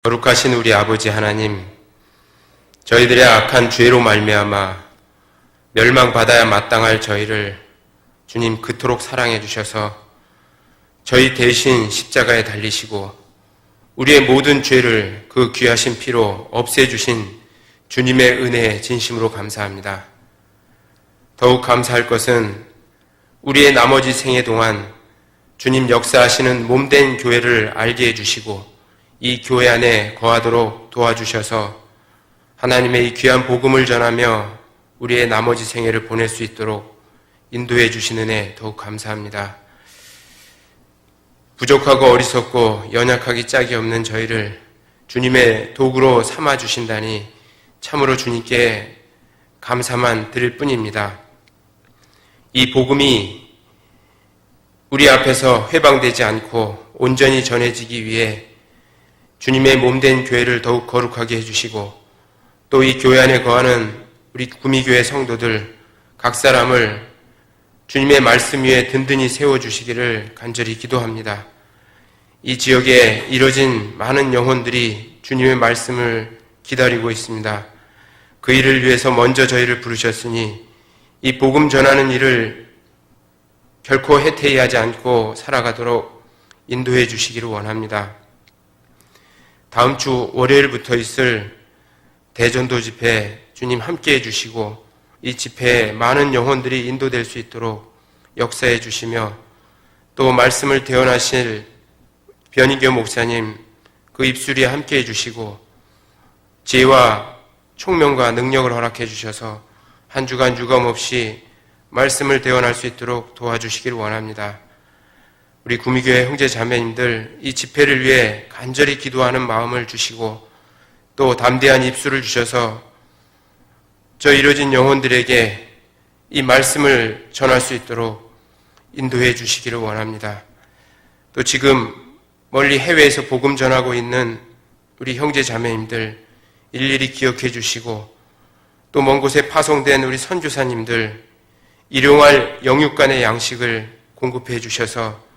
거룩하신 우리 아버지 하나님, 저희들의 악한 죄로 말미암아 멸망받아야 마땅할 저희를 주님 그토록 사랑해 주셔서 저희 대신 십자가에 달리시고 우리의 모든 죄를 그 귀하신 피로 없애주신 주님의 은혜에 진심으로 감사합니다. 더욱 감사할 것은 우리의 나머지 생애 동안 주님 역사하시는 몸된 교회를 알게 해주시고 이 교회 안에 거하도록 도와주셔서 하나님의 이 귀한 복음을 전하며 우리의 나머지 생애를 보낼 수 있도록 인도해 주시는 은혜 더욱 감사합니다. 부족하고 어리석고 연약하기 짝이 없는 저희를 주님의 도구로 삼아 주신다니 참으로 주님께 감사만 드릴 뿐입니다. 이 복음이 우리 앞에서 회방되지 않고 온전히 전해지기 위해 주님의 몸된 교회를 더욱 거룩하게 해주시고 또 이 교회 안에 거하는 우리 구미교회 성도들 각 사람을 주님의 말씀 위에 든든히 세워주시기를 간절히 기도합니다. 이 지역에 이뤄진 많은 영혼들이 주님의 말씀을 기다리고 있습니다. 그 일을 위해서 먼저 저희를 부르셨으니 이 복음 전하는 일을 결코 해태하지 않고 살아가도록 인도해 주시기를 원합니다. 다음 주 월요일부터 있을 대전도 집회 주님 함께해 주시고 이 집회에 많은 영혼들이 인도될 수 있도록 역사해 주시며 또 말씀을 대언하실 변희교 목사님 그 입술이 함께해 주시고 지혜와 총명과 능력을 허락해 주셔서 한 주간 유감없이 말씀을 대언할 수 있도록 도와주시기를 원합니다. 우리 구미교회 형제 자매님들 이 집회를 위해 간절히 기도하는 마음을 주시고 또 담대한 입술을 주셔서 저 이뤄진 영혼들에게 이 말씀을 전할 수 있도록 인도해 주시기를 원합니다. 또 지금 멀리 해외에서 복음 전하고 있는 우리 형제 자매님들 일일이 기억해 주시고 또 먼 곳에 파송된 우리 선교사님들 일용할 영육간의 양식을 공급해 주셔서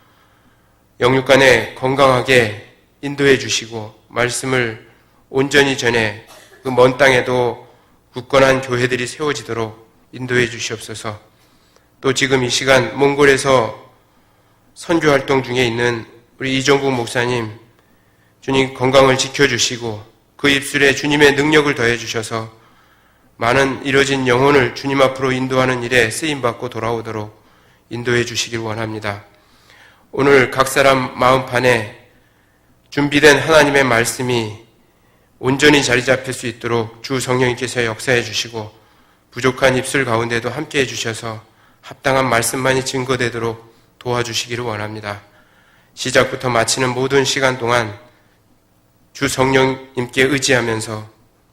영육간에 건강하게 인도해 주시고 말씀을 온전히 전해 그 먼 땅에도 굳건한 교회들이 세워지도록 인도해 주시옵소서. 또 지금 이 시간 몽골에서 선교활동 중에 있는 우리 이종국 목사님 주님 건강을 지켜주시고 그 입술에 주님의 능력을 더해 주셔서 많은 이뤄진 영혼을 주님 앞으로 인도하는 일에 쓰임받고 돌아오도록 인도해 주시길 원합니다. 오늘 각 사람 마음판에 준비된 하나님의 말씀이 온전히 자리 잡힐 수 있도록 주 성령님께서 역사해 주시고 부족한 입술 가운데도 함께해 주셔서 합당한 말씀만이 증거되도록 도와주시기를 원합니다. 시작부터 마치는 모든 시간 동안 주 성령님께 의지하면서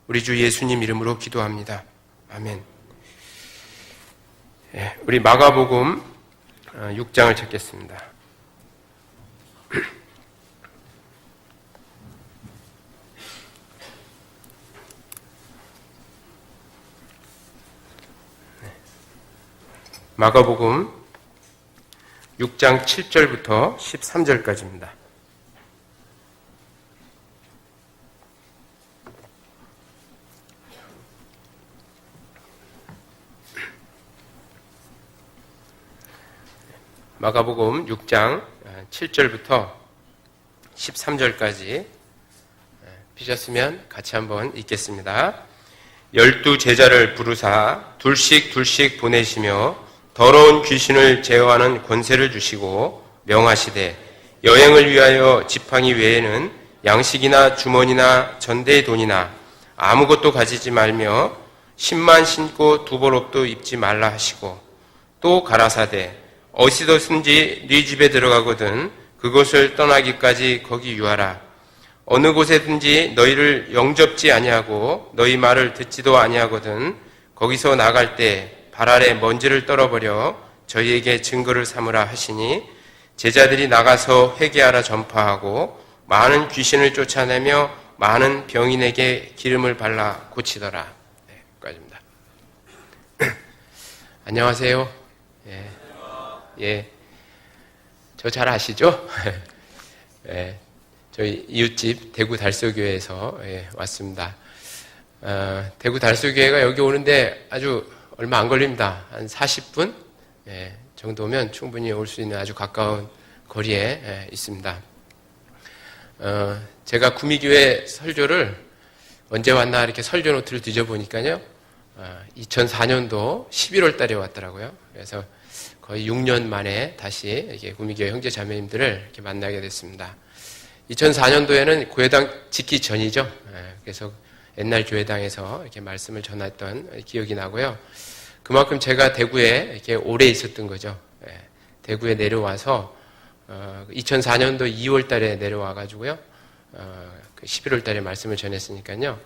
우리 주 예수님 이름으로 기도합니다. 아멘. 우리 마가복음 6장을 찾겠습니다. 마가복음 6장 7절부터 13절까지입니다. 마가복음 6장 7절부터 13절까지 피셨으면 같이 한번 읽겠습니다. 12 제자를 부르사 둘씩 보내시며 더러운 귀신을 제어하는 권세를 주시고 명하시되 여행을 위하여 지팡이 외에는 양식이나 주머니나 전대의 돈이나 아무것도 가지지 말며 신만 신고 두벌옷도 입지 말라 하시고 또 가라사대 어디서든지 네 집에 들어가거든 그곳을 떠나기까지 거기 유하라. 어느 곳에든지 너희를 영접지 아니하고 너희 말을 듣지도 아니하거든 거기서 나갈 때 발 아래 먼지를 떨어버려 저희에게 증거를 삼으라 하시니 제자들이 나가서 회개하라 전파하고 많은 귀신을 쫓아내며 많은 병인에게 기름을 발라 고치더라. 네, 여기까지입니다. 안녕하세요. 예, 저 잘 아시죠? 예, 저희 이웃집 대구 달서교회에서 왔습니다. 대구 달서교회가 여기 오는데 아주 얼마 안 걸립니다. 한 40분 정도면 충분히 올 수 있는 아주 가까운 거리에 있습니다. 제가 구미교회 설교를 언제 왔나 이렇게 설교 노트를 뒤져보니까요, 2004년도 11월 달에 왔더라고요. 그래서 거의 6년 만에 다시 이렇게 구미교회 형제 자매님들을 이렇게 만나게 됐습니다. 2004년도에는 교회당 짓기 전이죠. 그래서 옛날 교회당에서 이렇게 말씀을 전했던 기억이 나고요. 그만큼 제가 대구에 이렇게 오래 있었던 거죠. 대구에 내려와서 2004년도 2월 달에 내려와가지고요. 11월 달에 말씀을 전했으니까요.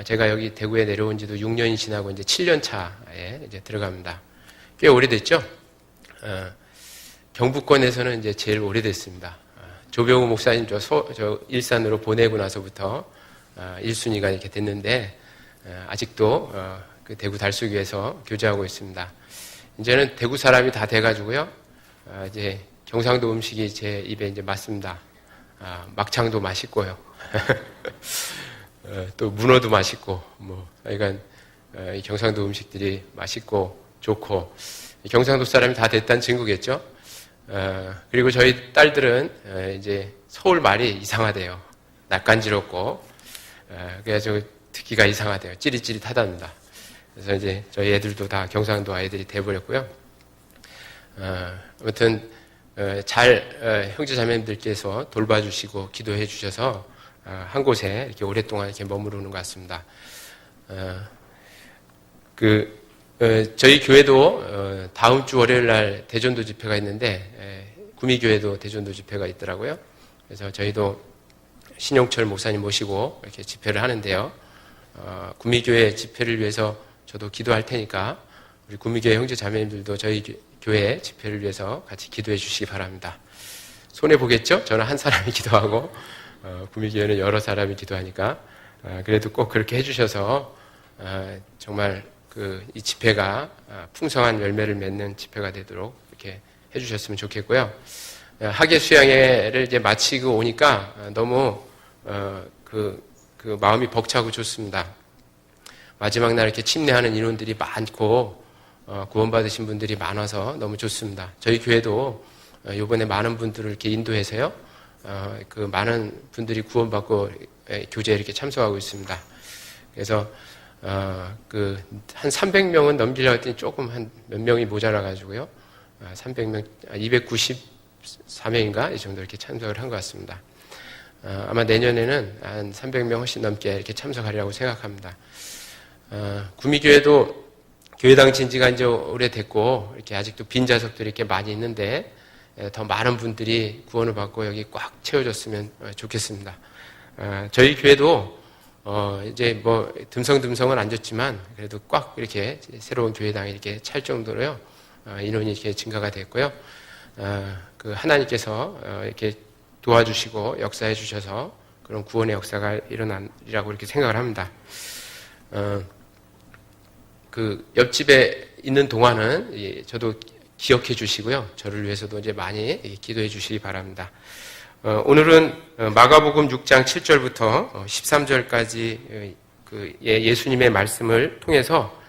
제가 여기 대구에 내려온 지도 6년이 지나고 이제 7년 차에 이제 들어갑니다. 꽤 오래됐죠? 경북권에서는 이제 제일 오래됐습니다. 조병우 목사님 저 일산으로 보내고 나서부터 1순위가 이렇게 됐는데, 아직도 그 대구 달서교에서 교제하고 있습니다. 이제는 대구 사람이 다 돼가지고요. 이제 경상도 음식이 제 입에 이제 맞습니다. 막창도 맛있고요. 또 문어도 맛있고, 그러니까 경상도 음식들이 맛있고 좋고, 경상도 사람이 다 됐다는 증거겠죠. 그리고 저희 딸들은 이제 서울 말이 이상하대요. 낯간지럽고, 그래서 듣기가 이상하대요. 찌릿찌릿하답니다. 그래서 이제 저희 애들도 다 경상도 아이들이 돼버렸고요. 아무튼 형제 자매님들께서 돌봐주시고 기도해 주셔서 한 곳에 이렇게 오랫동안 이렇게 머무르는 것 같습니다. 저희 교회도 다음 주 월요일 날 대전도 집회가 있는데, 구미교회도 대전도 집회가 있더라고요. 그래서 저희도 신용철 목사님 모시고 이렇게 집회를 하는데요. 구미교회 집회를 위해서 저도 기도할 테니까 우리 구미교회 형제 자매님들도 저희 교회 집회를 위해서 같이 기도해 주시기 바랍니다. 손해 보겠죠? 저는 한 사람이 기도하고 구미교회는 여러 사람이 기도하니까 그래도 꼭 그렇게 해주셔서 정말 이 집회가 풍성한 열매를 맺는 집회가 되도록 이렇게 해주셨으면 좋겠고요. 학예 수양회를 이제 마치고 오니까 너무 마음이 벅차고 좋습니다. 마지막 날 이렇게 침례하는 인원들이 많고 구원받으신 분들이 많아서 너무 좋습니다. 저희 교회도 이번에 많은 분들을 이렇게 인도해서요. 많은 분들이 구원받고 교제에 이렇게 참석하고 있습니다. 그래서 한 300명은 넘기려고 했더니 조금 한 몇 명이 모자라가지고요. 300명, 294명인가? 이 정도 이렇게 참석을 한 것 같습니다. 아마 내년에는 한 300명 훨씬 넘게 이렇게 참석하리라고 생각합니다. 구미교회도 교회당 진지가 이제 오래됐고, 이렇게 아직도 빈 좌석들이 이렇게 많이 있는데, 더 많은 분들이 구원을 받고 여기 꽉 채워졌으면 좋겠습니다. 저희 교회도 이제 듬성듬성은 안 좋지만 그래도 꽉 이렇게 새로운 교회당이 이렇게 찰 정도로요, 인원이 이렇게 증가가 됐고요. 하나님께서 이렇게 도와주시고 역사해 주셔서 그런 구원의 역사가 일어나리라고 이렇게 생각을 합니다. 옆집에 있는 동안은 저도 기억해 주시고요. 저를 위해서도 이제 많이 기도해 주시기 바랍니다. 오늘은 마가복음 6장 7절부터 13절까지 예수님의 말씀을 통해서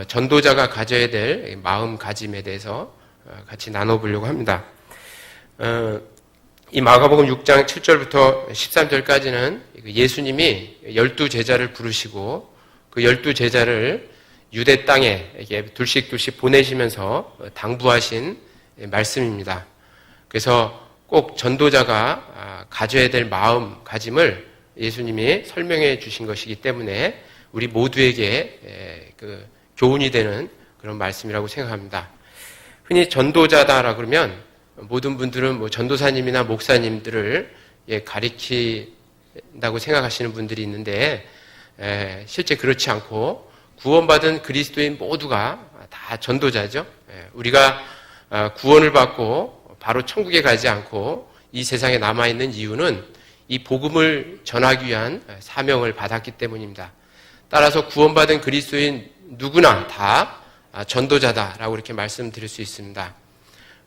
전도자가 가져야 될 마음가짐에 대해서 같이 나눠보려고 합니다. 이 마가복음 6장 7절부터 13절까지는 예수님이 12제자를 부르시고 그 12제자를 유대 땅에 이렇게 둘씩 보내시면서 당부하신 말씀입니다. 그래서 꼭 전도자가 가져야 될 마음가짐을 예수님이 설명해 주신 것이기 때문에 우리 모두에게 교훈이 되는 그런 말씀이라고 생각합니다. 흔히 전도자다라 그러면 모든 분들은 전도사님이나 목사님들을 가리킨다고 생각하시는 분들이 있는데, 실제 그렇지 않고 구원받은 그리스도인 모두가 다 전도자죠. 우리가 구원을 받고 바로 천국에 가지 않고 이 세상에 남아있는 이유는 이 복음을 전하기 위한 사명을 받았기 때문입니다. 따라서 구원받은 그리스도인 누구나 다 전도자다라고 이렇게 말씀드릴 수 있습니다.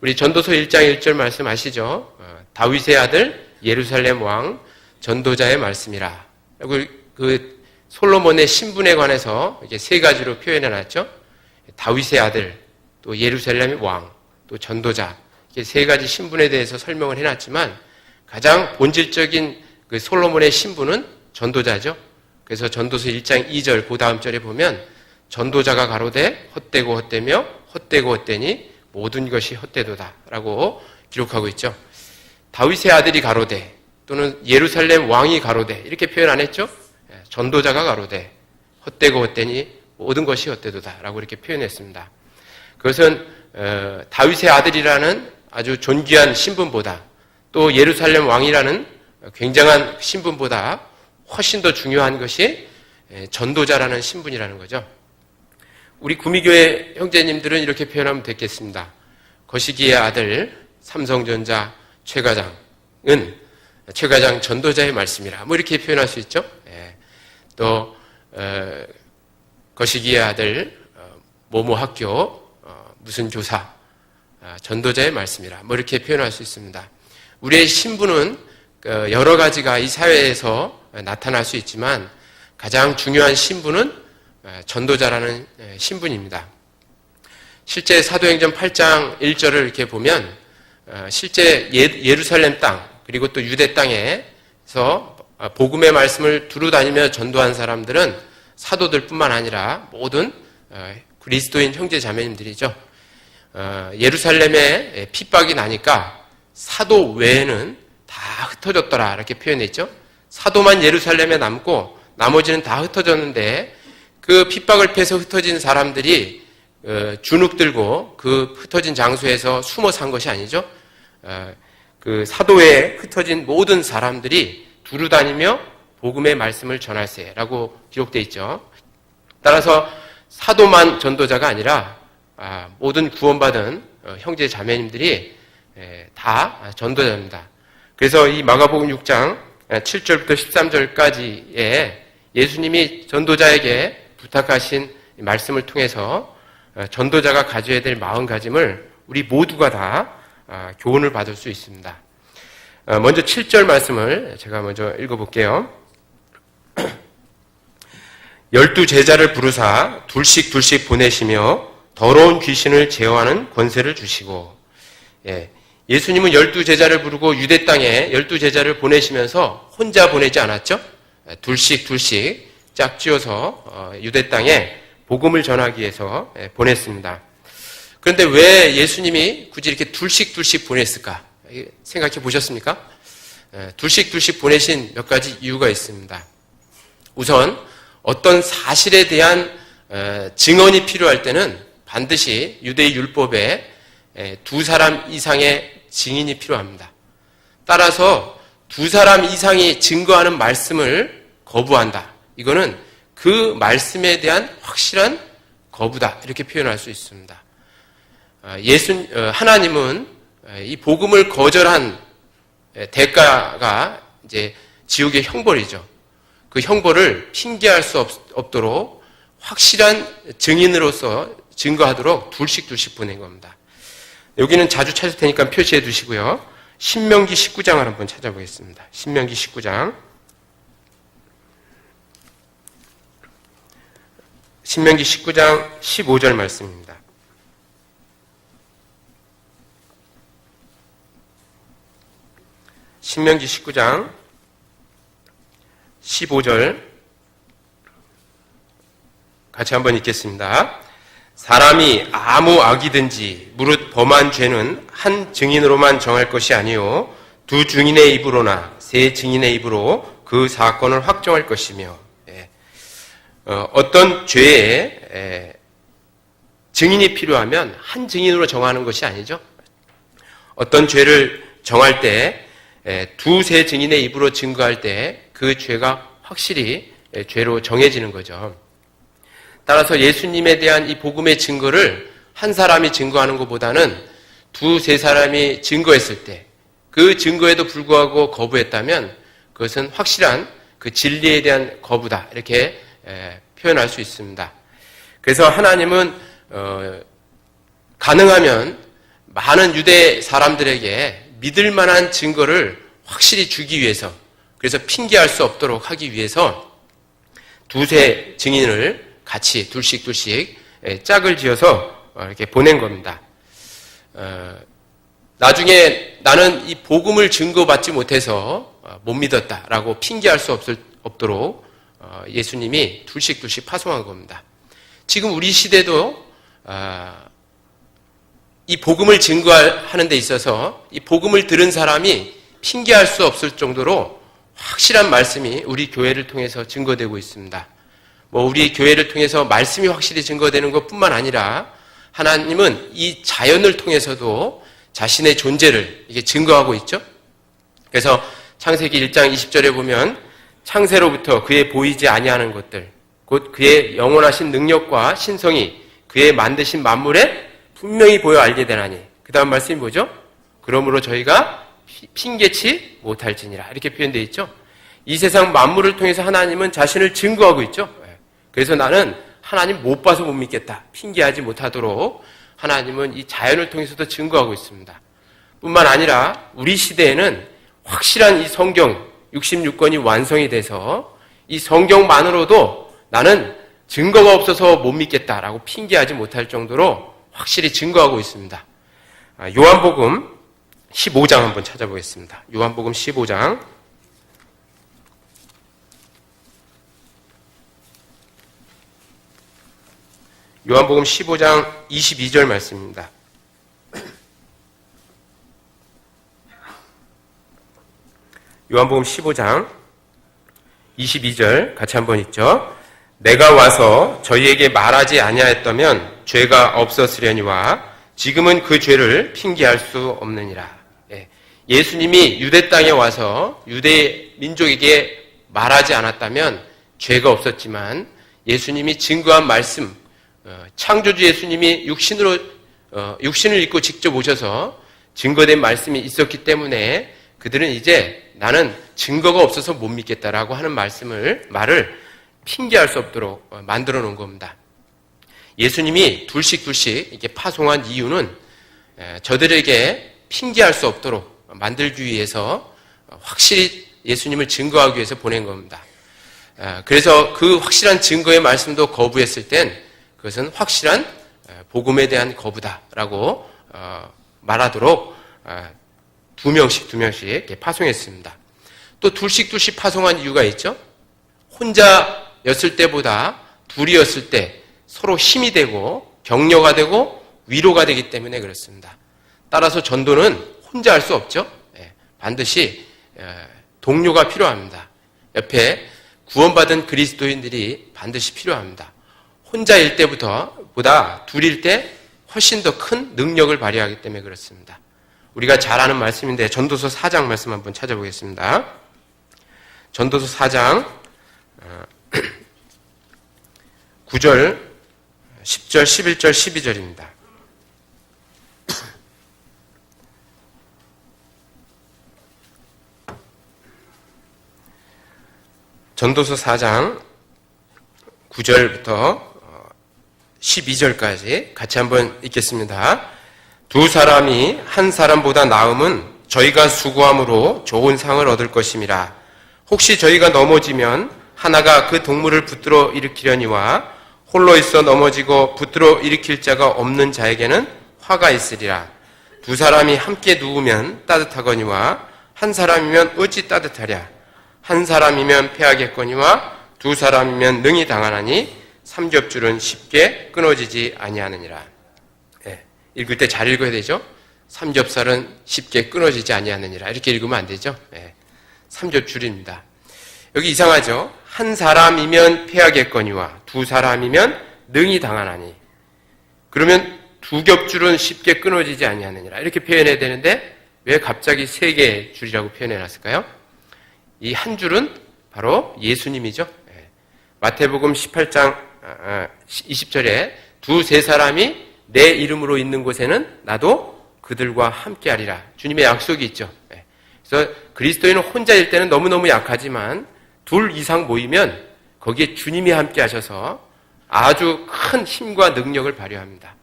우리 전도서 1장 1절 말씀 아시죠? 다윗의 아들 예루살렘 왕 전도자의 말씀이라. 그리고 그 솔로몬의 신분에 관해서 이제 세 가지로 표현해 놨죠. 다윗의 아들, 또 예루살렘의 왕, 또 전도자. 이렇게 세 가지 신분에 대해서 설명을 해놨지만 가장 본질적인 그 솔로몬의 신분은 전도자죠. 그래서 전도서 1장 2절 그 다음 절에 보면 전도자가 가로되 헛되고 헛되며 헛되고 헛되니 모든 것이 헛되도다 라고 기록하고 있죠. 다윗의 아들이 가로되 또는 예루살렘 왕이 가로되 이렇게 표현 안 했죠. 전도자가 가로되 헛되고 헛되니 모든 것이 헛되도다 라고 이렇게 표현했습니다. 그것은 다윗의 아들이라는 아주 존귀한 신분보다 또 예루살렘 왕이라는 굉장한 신분보다 훨씬 더 중요한 것이 전도자라는 신분이라는 거죠. 우리 구미교회 형제님들은 이렇게 표현하면 되겠습니다. 거시기의 아들 삼성전자 최 과장은 최 과장 전도자의 말씀이라 뭐 이렇게 표현할 수 있죠. 또 거시기의 아들 모모 학교 무슨 교사 전도자의 말씀이라 뭐 이렇게 표현할 수 있습니다. 우리의 신분은 여러 가지가 이 사회에서 나타날 수 있지만 가장 중요한 신분은 전도자라는 신분입니다. 실제 사도행전 8장 1절을 이렇게 보면 실제 예루살렘 땅 그리고 또 유대 땅에서 복음의 말씀을 두루 다니며 전도한 사람들은 사도들뿐만 아니라 모든 그리스도인 형제 자매님들이죠. 예루살렘에 핍박이 나니까 사도 외에는 다 흩어졌더라 이렇게 표현했죠. 사도만 예루살렘에 남고 나머지는 다 흩어졌는데 그 핍박을 피해서 흩어진 사람들이 주눅 들고 그 흩어진 장소에서 숨어 산 것이 아니죠. 그 사도에 흩어진 모든 사람들이 두루 다니며 복음의 말씀을 전할세라고 기록되어 있죠. 따라서 사도만 전도자가 아니라 모든 구원받은 형제 자매님들이 다 전도자입니다. 그래서 이 마가복음 6장 7절부터 13절까지에 예수님이 전도자에게 부탁하신 말씀을 통해서 전도자가 가져야 될 마음가짐을 우리 모두가 다 교훈을 받을 수 있습니다. 먼저 7절 말씀을 제가 먼저 읽어볼게요. 12 제자를 부르사 둘씩 보내시며 더러운 귀신을 제어하는 권세를 주시고, 예수님은 12 제자를 부르고 유대 땅에 12 제자를 보내시면서 혼자 보내지 않았죠? 둘씩 짝지어서 유대 땅에 복음을 전하기 위해서 보냈습니다. 그런데 왜 예수님이 굳이 이렇게 둘씩 보냈을까? 생각해 보셨습니까? 둘씩 보내신 몇 가지 이유가 있습니다. 우선 어떤 사실에 대한 증언이 필요할 때는 반드시 유대의 율법에 두 사람 이상의 증인이 필요합니다. 따라서 두 사람 이상이 증거하는 말씀을 거부한다. 이거는 그 말씀에 대한 확실한 거부다. 이렇게 표현할 수 있습니다. 하나님은 이 복음을 거절한 대가가 이제 지옥의 형벌이죠. 그 형벌을 핑계할 수 없도록 확실한 증인으로서 증거하도록 둘씩 보낸 겁니다. 여기는 자주 찾을 테니까 표시해 두시고요. 신명기 19장을 한번 찾아보겠습니다. 신명기 19장. 신명기 19장 15절 말씀입니다. 신명기 19장 15절 같이 한번 읽겠습니다. 사람이 아무 악이든지 무릇 범한 죄는 한 증인으로만 정할 것이 아니요 두 증인의 입으로나 세 증인의 입으로 그 사건을 확정할 것이며, 어떤 죄에 증인이 필요하면 한 증인으로 정하는 것이 아니죠. 어떤 죄를 정할 때 두세 증인의 입으로 증거할 때 그 죄가 확실히 죄로 정해지는 거죠. 따라서 예수님에 대한 이 복음의 증거를 한 사람이 증거하는 것보다는 두세 사람이 증거했을 때 그 증거에도 불구하고 거부했다면 그것은 확실한 그 진리에 대한 거부다. 이렇게 표현할 수 있습니다. 그래서 하나님은 가능하면 많은 유대 사람들에게 믿을 만한 증거를 확실히 주기 위해서, 그래서 핑계할 수 없도록 하기 위해서 두세 증인을 같이 둘씩 짝을 지어서 이렇게 보낸 겁니다. 나중에 나는 이 복음을 증거받지 못해서 못 믿었다라고 핑계할 수 없도록 예수님이 둘씩 파송한 겁니다. 지금 우리 시대도 이 복음을 증거하는 데 있어서 이 복음을 들은 사람이 핑계할 수 없을 정도로 확실한 말씀이 우리 교회를 통해서 증거되고 있습니다. 우리 교회를 통해서 말씀이 확실히 증거되는 것뿐만 아니라 하나님은 이 자연을 통해서도 자신의 존재를 이게 증거하고 있죠. 그래서 창세기 1장 20절에 보면 창세로부터 그의 보이지 아니하는 것들, 곧 그의 영원하신 능력과 신성이 그의 만드신 만물에 분명히 보여 알게 되나니. 그 다음 말씀이 뭐죠? 그러므로 저희가 핑계치 못할지니라. 이렇게 표현되어 있죠. 이 세상 만물을 통해서 하나님은 자신을 증거하고 있죠. 그래서 나는 하나님 못 봐서 못 믿겠다. 핑계하지 못하도록 하나님은 이 자연을 통해서도 증거하고 있습니다. 뿐만 아니라 우리 시대에는 확실한 이 성경 66권이 완성이 돼서 이 성경만으로도 나는 증거가 없어서 못 믿겠다라고 핑계하지 못할 정도로 확실히 증거하고 있습니다. 요한복음 15장 한번 찾아보겠습니다. 요한복음 15장. 요한복음 15장 22절 말씀입니다. 요한복음 15장 22절 같이 한번 읽죠. 내가 와서 저희에게 말하지 아니하였다면 죄가 없었으려니와 지금은 그 죄를 핑계할 수 없느니라. 예수님이 유대 땅에 와서 유대 민족에게 말하지 않았다면 죄가 없었지만 예수님이 증거한 말씀, 창조주 예수님이 육신을 입고 직접 오셔서 증거된 말씀이 있었기 때문에 그들은 이제 나는 증거가 없어서 못 믿겠다라고 하는 말을 핑계할 수 없도록 만들어 놓은 겁니다. 예수님이 둘씩 이렇게 파송한 이유는 저들에게 핑계할 수 없도록 만들기 위해서 확실히 예수님을 증거하기 위해서 보낸 겁니다. 그래서 그 확실한 증거의 말씀도 거부했을 땐 그것은 확실한 복음에 대한 거부다라고 말하도록 두 명씩 이렇게 파송했습니다. 또 둘씩 파송한 이유가 있죠. 혼자였을 때보다 둘이었을 때 서로 힘이 되고 격려가 되고 위로가 되기 때문에 그렇습니다. 따라서 전도는 혼자 할 수 없죠. 반드시 동료가 필요합니다. 옆에 구원받은 그리스도인들이 반드시 필요합니다. 혼자일 때보다 둘일 때 훨씬 더 큰 능력을 발휘하기 때문에 그렇습니다. 우리가 잘 아는 말씀인데 전도서 4장 말씀 한번 찾아보겠습니다. 전도서 4장 9절, 10절, 11절, 12절입니다. 전도서 4장 9절부터 12절까지 같이 한번 읽겠습니다. 두 사람이 한 사람보다 나음은 저희가 수고함으로 좋은 상을 얻을 것임이라. 혹시 저희가 넘어지면 하나가 그 동물을 붙들어 일으키려니와 홀로 있어 넘어지고 붙들어 일으킬 자가 없는 자에게는 화가 있으리라. 두 사람이 함께 누우면 따뜻하거니와 한 사람이면 어찌 따뜻하랴. 한 사람이면 패하겠거니와 두 사람이면 능히 당하나니 삼겹줄은 쉽게 끊어지지 아니하느니라. 읽을 때 잘 읽어야 되죠. 삼겹살은 쉽게 끊어지지 아니하느니라. 이렇게 읽으면 안 되죠. 삼겹줄입니다. 여기 이상하죠. 한 사람이면 패하겠거니와 두 사람이면 능히 당하나니. 그러면 두 겹줄은 쉽게 끊어지지 아니하느니라. 이렇게 표현해야 되는데 왜 갑자기 세 개의 줄이라고 표현해 놨을까요? 이 한 줄은 바로 예수님이죠. 마태복음 18장 20절에 두세 사람이 내 이름으로 있는 곳에는 나도 그들과 함께하리라. 주님의 약속이 있죠. 그래서 그리스도인은 혼자일 때는 너무너무 약하지만 둘 이상 모이면 거기에 주님이 함께 하셔서 아주 큰 힘과 능력을 발휘합니다.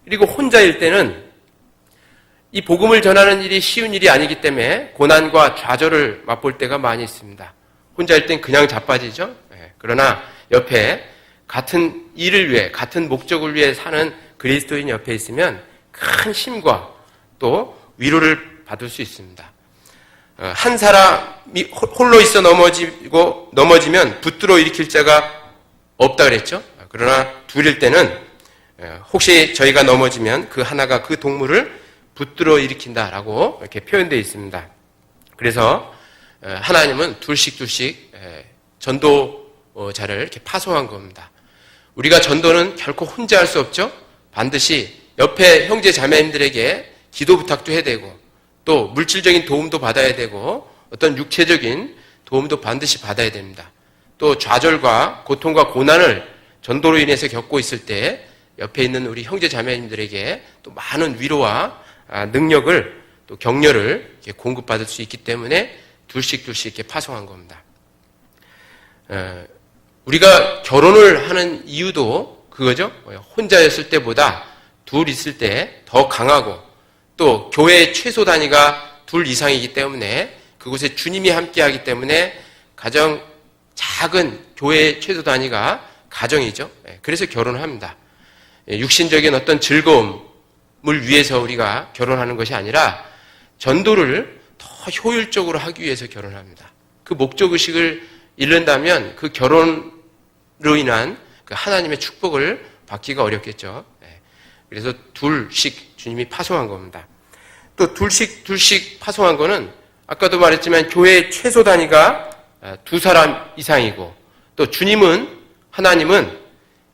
그리고 혼자일 때는 이 복음을 전하는 일이 쉬운 일이 아니기 때문에 고난과 좌절을 맛볼 때가 많이 있습니다. 혼자일 땐 그냥 자빠지죠. 그러나 옆에 같은 일을 위해, 같은 목적을 위해 사는 그리스도인 옆에 있으면 큰 힘과 또 위로를 받을 수 있습니다. 한 사람이 홀로 있어 넘어지면 붙들어 일으킬 자가 없다 그랬죠. 그러나 둘일 때는 혹시 저희가 넘어지면 그 하나가 그 동물을 붙들어 일으킨다라고 이렇게 표현되어 있습니다. 그래서 하나님은 둘씩 전도자를 이렇게 파송한 겁니다. 우리가 전도는 결코 혼자 할 수 없죠. 반드시 옆에 형제 자매님들에게 기도 부탁도 해야 되고 또 물질적인 도움도 받아야 되고 어떤 육체적인 도움도 반드시 받아야 됩니다. 또 좌절과 고통과 고난을 전도로 인해서 겪고 있을 때 옆에 있는 우리 형제 자매님들에게 또 많은 위로와 능력을 또 격려를 이렇게 공급받을 수 있기 때문에 둘씩 이렇게 파송한 겁니다. 우리가 결혼을 하는 이유도 그거죠. 혼자였을 때보다 둘 있을 때 더 강하고 또 교회 최소 단위가 둘 이상이기 때문에 그곳에 주님이 함께하기 때문에 가장 작은 교회 최소 단위가 가정이죠. 그래서 결혼을 합니다. 육신적인 어떤 즐거움을 위해서 우리가 결혼하는 것이 아니라 전도를 더 효율적으로 하기 위해서 결혼합니다. 그 목적의식을 잃는다면 그 결혼으로 인한 그 하나님의 축복을 받기가 어렵겠죠. 그래서 둘씩 주님이 파송한 겁니다. 또 둘씩 파송한 거는 아까도 말했지만 교회의 최소 단위가 두 사람 이상이고 또 하나님은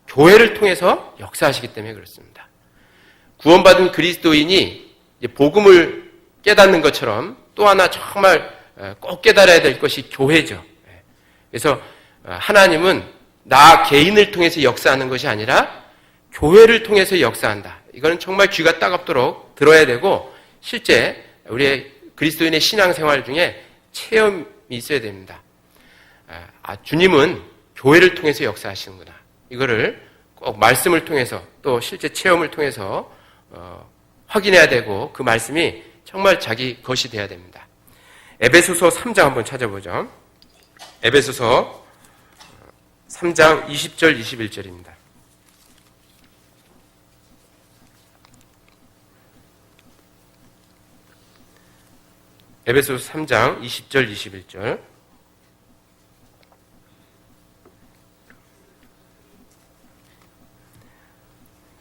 교회를 통해서 역사하시기 때문에 그렇습니다. 구원받은 그리스도인이 복음을 깨닫는 것처럼 또 하나 정말 꼭 깨달아야 될 것이 교회죠. 그래서 하나님은 나 개인을 통해서 역사하는 것이 아니라 교회를 통해서 역사한다. 이거는 정말 귀가 따갑도록 들어야 되고 실제 우리의 그리스도인의 신앙생활 중에 체험이 있어야 됩니다. 주님은 교회를 통해서 역사하시는구나. 이거를 꼭 말씀을 통해서 또 실제 체험을 통해서 확인해야 되고 그 말씀이 정말 자기 것이 돼야 됩니다. 에베소서 3장 한번 찾아보죠. 에베소서 3장 20절 21절입니다. 에베소서 3장 20절 21절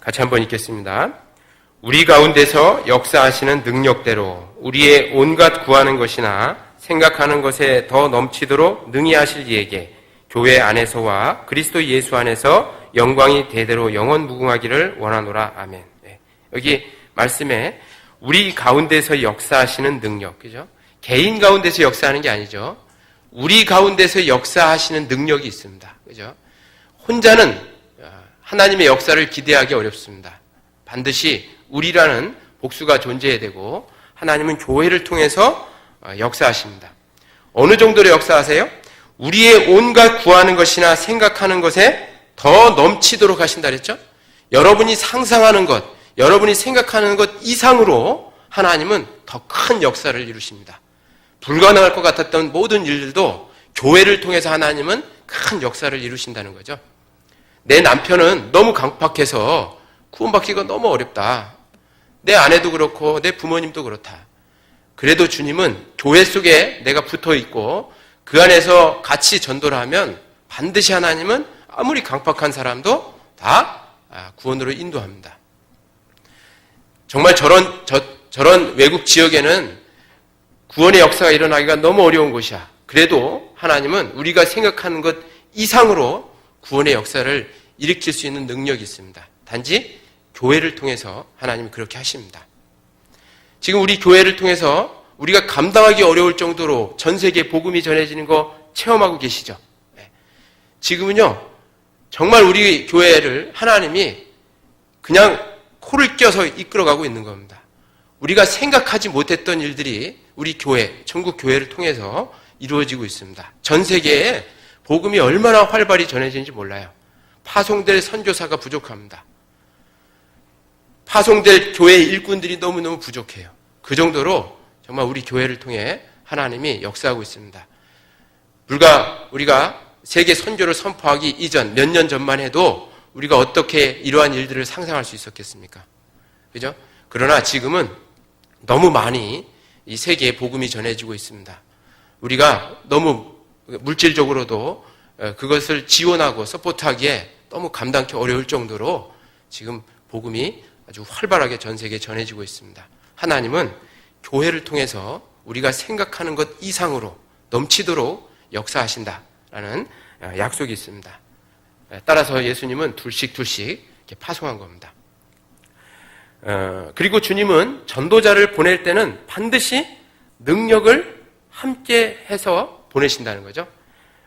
같이 한번 읽겠습니다. 우리 가운데서 역사하시는 능력대로 우리의 온갖 구하는 것이나 생각하는 것에 더 넘치도록 능히 하실 이에게 교회 안에서와 그리스도 예수 안에서 영광이 대대로 영원 무궁하기를 원하노라. 아멘. 여기 말씀에 우리 가운데서 역사하시는 능력, 그죠? 개인 가운데서 역사하는 게 아니죠. 우리 가운데서 역사하시는 능력이 있습니다. 그죠? 혼자는 하나님의 역사를 기대하기 어렵습니다. 반드시 우리라는 복수가 존재해야 되고 하나님은 교회를 통해서 역사하십니다. 어느 정도로 역사하세요? 우리의 온갖 구하는 것이나 생각하는 것에 더 넘치도록 하신다 그랬죠? 여러분이 상상하는 것, 여러분이 생각하는 것 이상으로 하나님은 더 큰 역사를 이루십니다. 불가능할 것 같았던 모든 일들도 교회를 통해서 하나님은 큰 역사를 이루신다는 거죠. 내 남편은 너무 강팍해서 구원받기가 너무 어렵다. 내 아내도 그렇고 내 부모님도 그렇다. 그래도 주님은 교회 속에 내가 붙어 있고 그 안에서 같이 전도를 하면 반드시 하나님은 아무리 강팍한 사람도 다 구원으로 인도합니다. 정말 저런 외국 지역에는 구원의 역사가 일어나기가 너무 어려운 곳이야. 그래도 하나님은 우리가 생각하는 것 이상으로 구원의 역사를 일으킬 수 있는 능력이 있습니다. 단지 교회를 통해서 하나님이 그렇게 하십니다. 지금 우리 교회를 통해서 우리가 감당하기 어려울 정도로 전 세계에 복음이 전해지는 거 체험하고 계시죠? 지금은요, 정말 우리 교회를 하나님이 그냥 코를 껴서 이끌어가고 있는 겁니다. 우리가 생각하지 못했던 일들이 우리 교회, 전국 교회를 통해서 이루어지고 있습니다. 전 세계에 복음이 얼마나 활발히 전해지는지 몰라요. 파송될 선교사가 부족합니다. 파송될 교회 일꾼들이 너무너무 부족해요. 그 정도로 정말 우리 교회를 통해 하나님이 역사하고 있습니다. 불과 우리가 세계 선교를 선포하기 이전 몇 년 전만 해도 우리가 어떻게 이러한 일들을 상상할 수 있었겠습니까? 그죠? 그러나 지금은 너무 많이 이 세계에 복음이 전해지고 있습니다. 우리가 너무 물질적으로도 그것을 지원하고 서포트하기에 너무 감당하기 어려울 정도로 지금 복음이 아주 활발하게 전 세계에 전해지고 있습니다. 하나님은 교회를 통해서 우리가 생각하는 것 이상으로 넘치도록 역사하신다라는 약속이 있습니다. 따라서 예수님은 둘씩 이렇게 파송한 겁니다. 그리고 주님은 전도자를 보낼 때는 반드시 능력을 함께 해서 보내신다는 거죠.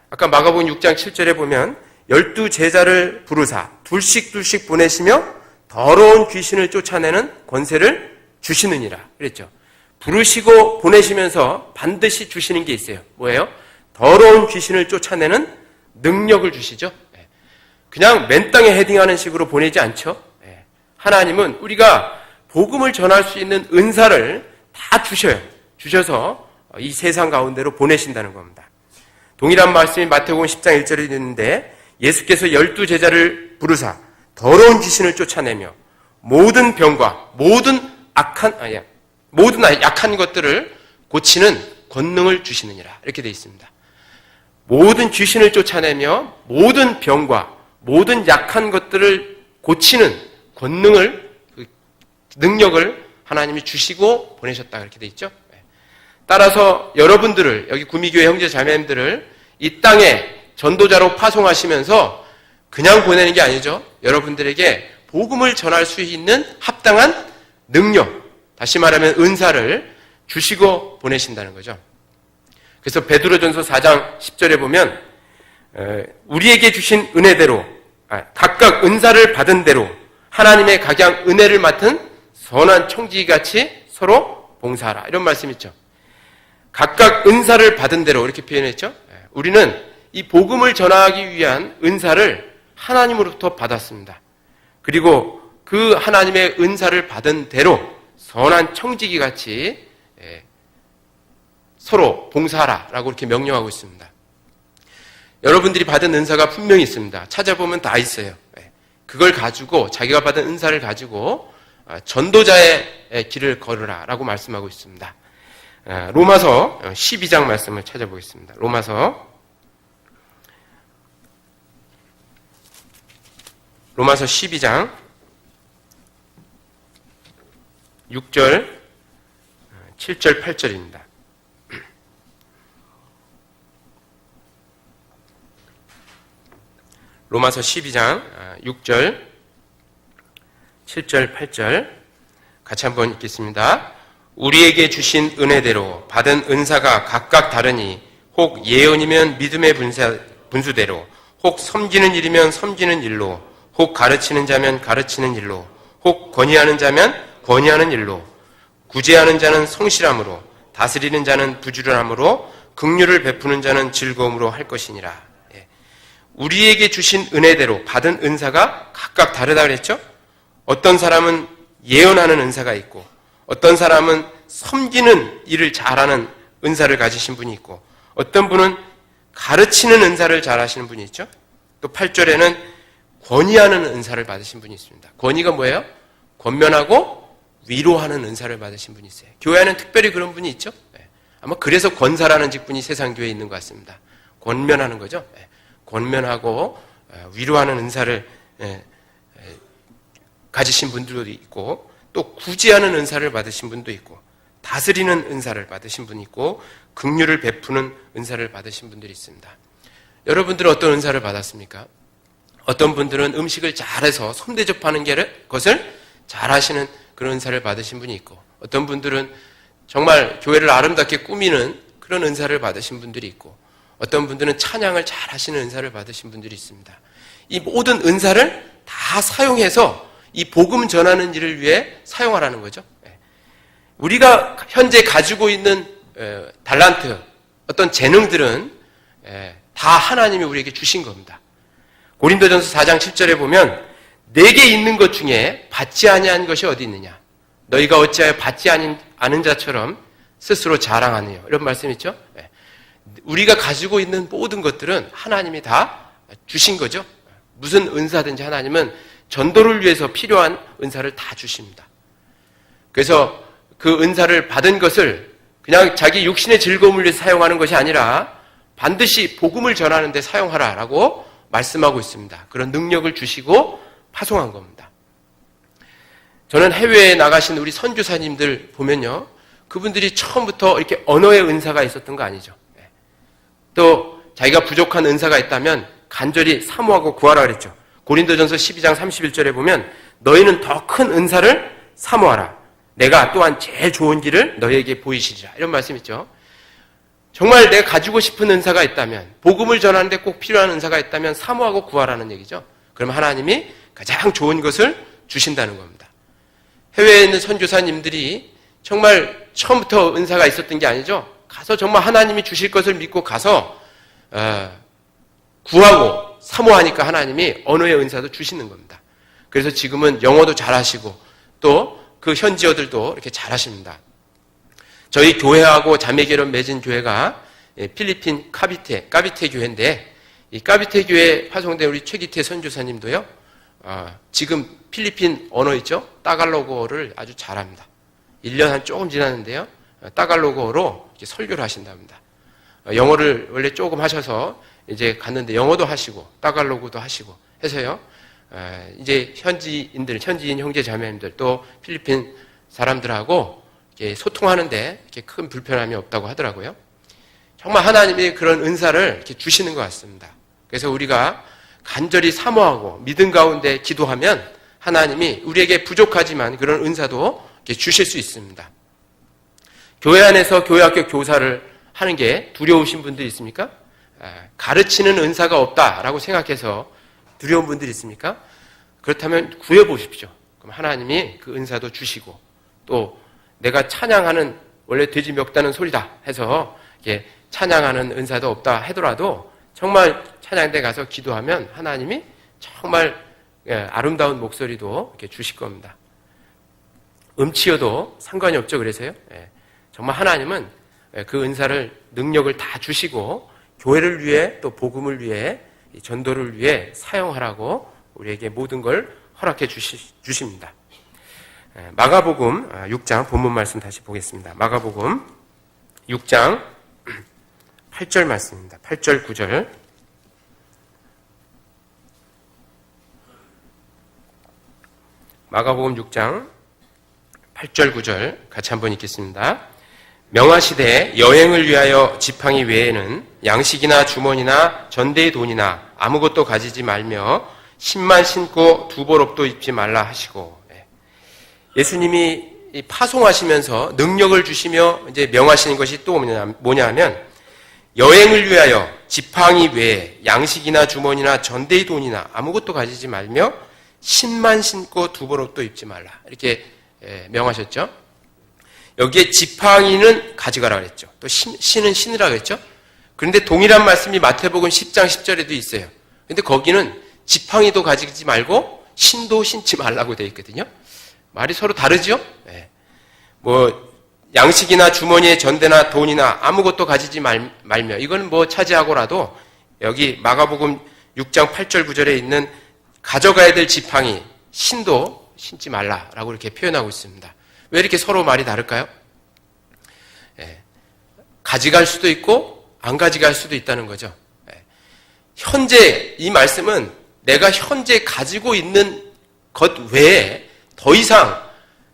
아까 마가복음 6장 7절에 보면 12제자를 부르사 둘씩 보내시며 더러운 귀신을 쫓아내는 권세를 주시느니라 그랬죠. 부르시고 보내시면서 반드시 주시는 게 있어요. 뭐예요? 더러운 귀신을 쫓아내는 능력을 주시죠. 그냥 맨 땅에 헤딩하는 식으로 보내지 않죠. 하나님은 우리가 복음을 전할 수 있는 은사를 다 주셔요. 주셔서 이 세상 가운데로 보내신다는 겁니다. 동일한 말씀이 마태복음 10장 1절에 있는데 예수께서 12제자를 부르사 더러운 귀신을 쫓아내며 모든 병과 모든 약한 것들을 고치는 권능을 주시느니라 이렇게 되어 있습니다. 모든 귀신을 쫓아내며 모든 병과 모든 약한 것들을 고치는 권능을, 능력을 하나님이 주시고 보내셨다 그렇게 되어 있죠. 따라서 여러분들을, 여기 구미교회 형제 자매님들을 이 땅에 전도자로 파송하시면서 그냥 보내는 게 아니죠. 여러분들에게 복음을 전할 수 있는 합당한 능력, 다시 말하면 은사를 주시고 보내신다는 거죠. 그래서 베드로전서 4장 10절에 보면 우리에게 주신 은혜대로 각각 은사를 받은 대로 하나님의 각양 은혜를 맡은 선한 청지기같이 서로 봉사하라 이런 말씀 있죠. 각각 은사를 받은 대로 이렇게 표현했죠. 우리는 이 복음을 전하기 위한 은사를 하나님으로부터 받았습니다. 그리고 그 하나님의 은사를 받은 대로 선한 청지기같이 서로 봉사하라라고 이렇게 명령하고 있습니다. 여러분들이 받은 은사가 분명히 있습니다. 찾아보면 다 있어요. 그걸 가지고 자기가 받은 은사를 가지고 전도자의 길을 걸으라라고 말씀하고 있습니다. 로마서 12장 말씀을 찾아보겠습니다. 로마서 12장 6절, 7절, 8절입니다. 로마서 12장 6절, 7절, 8절 같이 한번 읽겠습니다. 우리에게 주신 은혜대로 받은 은사가 각각 다르니 혹 예언이면 믿음의 분수대로 혹 섬기는 일이면 섬기는 일로 혹 가르치는 자면 가르치는 일로 혹 권위하는 자면 권위하는 일로 구제하는 자는 성실함으로 다스리는 자는 부지런함으로 긍휼을 베푸는 자는 즐거움으로 할 것이니라. 우리에게 주신 은혜대로 받은 은사가 각각 다르다 그랬죠? 어떤 사람은 예언하는 은사가 있고 어떤 사람은 섬기는 일을 잘하는 은사를 가지신 분이 있고 어떤 분은 가르치는 은사를 잘하시는 분이 있죠? 또 8절에는 권위하는 은사를 받으신 분이 있습니다. 권위가 뭐예요? 권면하고 위로하는 은사를 받으신 분이 있어요. 교회에는 특별히 그런 분이 있죠? 아마 그래서 권사라는 직분이 세상 교회에 있는 것 같습니다. 권면하는 거죠. 권면하고 위로하는 은사를 가지신 분들도 있고 또 구제하는 은사를 받으신 분도 있고 다스리는 은사를 받으신 분이 있고 긍휼을 베푸는 은사를 받으신 분들이 있습니다. 여러분들은 어떤 은사를 받았습니까? 어떤 분들은 음식을 잘해서 손대접하는 것을 잘하시는 그런 은사를 받으신 분이 있고 어떤 분들은 정말 교회를 아름답게 꾸미는 그런 은사를 받으신 분들이 있고 어떤 분들은 찬양을 잘 하시는 은사를 받으신 분들이 있습니다. 이 모든 은사를 다 사용해서 이 복음 전하는 일을 위해 사용하라는 거죠. 우리가 현재 가지고 있는 달란트, 어떤 재능들은 다 하나님이 우리에게 주신 겁니다. 고린도전서 4장 10절에 보면 내게 있는 것 중에 받지 아니한 것이 어디 있느냐? 너희가 어찌하여 받지 않은 자처럼 스스로 자랑하느냐. 이런 말씀 있죠? 우리가 가지고 있는 모든 것들은 하나님이 다 주신 거죠. 무슨 은사든지 하나님은 전도를 위해서 필요한 은사를 다 주십니다. 그래서 그 은사를 받은 것을 그냥 자기 육신의 즐거움을 위해서 사용하는 것이 아니라 반드시 복음을 전하는 데 사용하라라고 말씀하고 있습니다. 그런 능력을 주시고 파송한 겁니다. 저는 해외에 나가신 우리 선교사님들 보면요, 그분들이 처음부터 이렇게 언어의 은사가 있었던 거 아니죠. 또 자기가 부족한 은사가 있다면 간절히 사모하고 구하라 그랬죠. 고린도전서 12장 31절에 보면 너희는 더 큰 은사를 사모하라. 내가 또한 제일 좋은 길을 너희에게 보이시리라. 이런 말씀 있죠. 정말 내가 가지고 싶은 은사가 있다면, 복음을 전하는데 꼭 필요한 은사가 있다면 사모하고 구하라는 얘기죠. 그럼 하나님이 가장 좋은 것을 주신다는 겁니다. 해외에 있는 선교사님들이 정말 처음부터 은사가 있었던 게 아니죠. 가서 정말 하나님이 주실 것을 믿고 가서 구하고 사모하니까 하나님이 언어의 은사도 주시는 겁니다. 그래서 지금은 영어도 잘하시고 또 그 현지어들도 이렇게 잘하십니다. 저희 교회하고 자매결연 맺은 교회가 필리핀 까비테 교회인데, 이 까비테 교회에 파송된 우리 최기태 선교사님도요, 지금 필리핀 언어 있죠? 따갈로그어를 아주 잘합니다. 1년 한 조금 지났는데요, 따갈로그어로 이렇게 설교를 하신답니다. 영어를 원래 조금 하셔서 이제 갔는데 영어도 하시고 따갈로그도 하시고 해서요, 이제 현지인 형제 자매님들 또 필리핀 사람들하고 이렇게 소통하는데 이렇게 큰 불편함이 없다고 하더라고요. 정말 하나님이 그런 은사를 이렇게 주시는 것 같습니다. 그래서 우리가 간절히 사모하고 믿음 가운데 기도하면 하나님이 우리에게 부족하지만 그런 은사도 이렇게 주실 수 있습니다. 교회 안에서 교회학교 교사를 하는 게 두려우신 분들이 있습니까? 가르치는 은사가 없다라고 생각해서 두려운 분들이 있습니까? 그렇다면 구해보십시오. 그럼 하나님이 그 은사도 주시고, 또 내가 찬양하는, 원래 돼지 멱다는 소리다 해서 이렇게 찬양하는 은사도 없다 하더라도 정말 찬양대 가서 기도하면 하나님이 정말 아름다운 목소리도 이렇게 주실 겁니다. 음치여도 상관이 없죠. 그래서요, 정말 하나님은 그 은사를, 능력을 다 주시고 교회를 위해 또 복음을 위해 전도를 위해 사용하라고 우리에게 모든 걸 허락해 주십니다. 마가복음 6장 본문 말씀 다시 보겠습니다. 마가복음 6장 8절 말씀입니다. 8절 9절. 마가복음 6장 8절 9절 같이 한번 읽겠습니다. 명하시되 여행을 위하여 지팡이 외에는 양식이나 주머니나 전대의 돈이나 아무것도 가지지 말며 신만 신고 두벌옷도 입지 말라 하시고, 예수님이 파송하시면서 능력을 주시며 이제 명하시는 것이 또 뭐냐 하면 여행을 위하여 지팡이 외에 양식이나 주머니나 전대의 돈이나 아무것도 가지지 말며 신만 신고 두벌옷도 입지 말라, 이렇게 명하셨죠. 여기에 지팡이는 가져가라 그랬죠. 또 신은 신으라 그랬죠. 그런데 동일한 말씀이 마태복음 10장 10절에도 있어요. 근데 거기는 지팡이도 가지지 말고 신도 신지 말라고 되어 있거든요. 말이 서로 다르죠? 뭐 양식이나 주머니에 전대나 돈이나 아무것도 가지지 말며, 이건 뭐 차지하고라도 여기 마가복음 6장 8절 9절에 있는 가져가야 될 지팡이, 신도 신지 말라라고 이렇게 표현하고 있습니다. 왜 이렇게 서로 말이 다를까요? 가져갈 수도 있고 안 가져갈 수도 있다는 거죠. 현재 이 말씀은 내가 현재 가지고 있는 것 외에 더 이상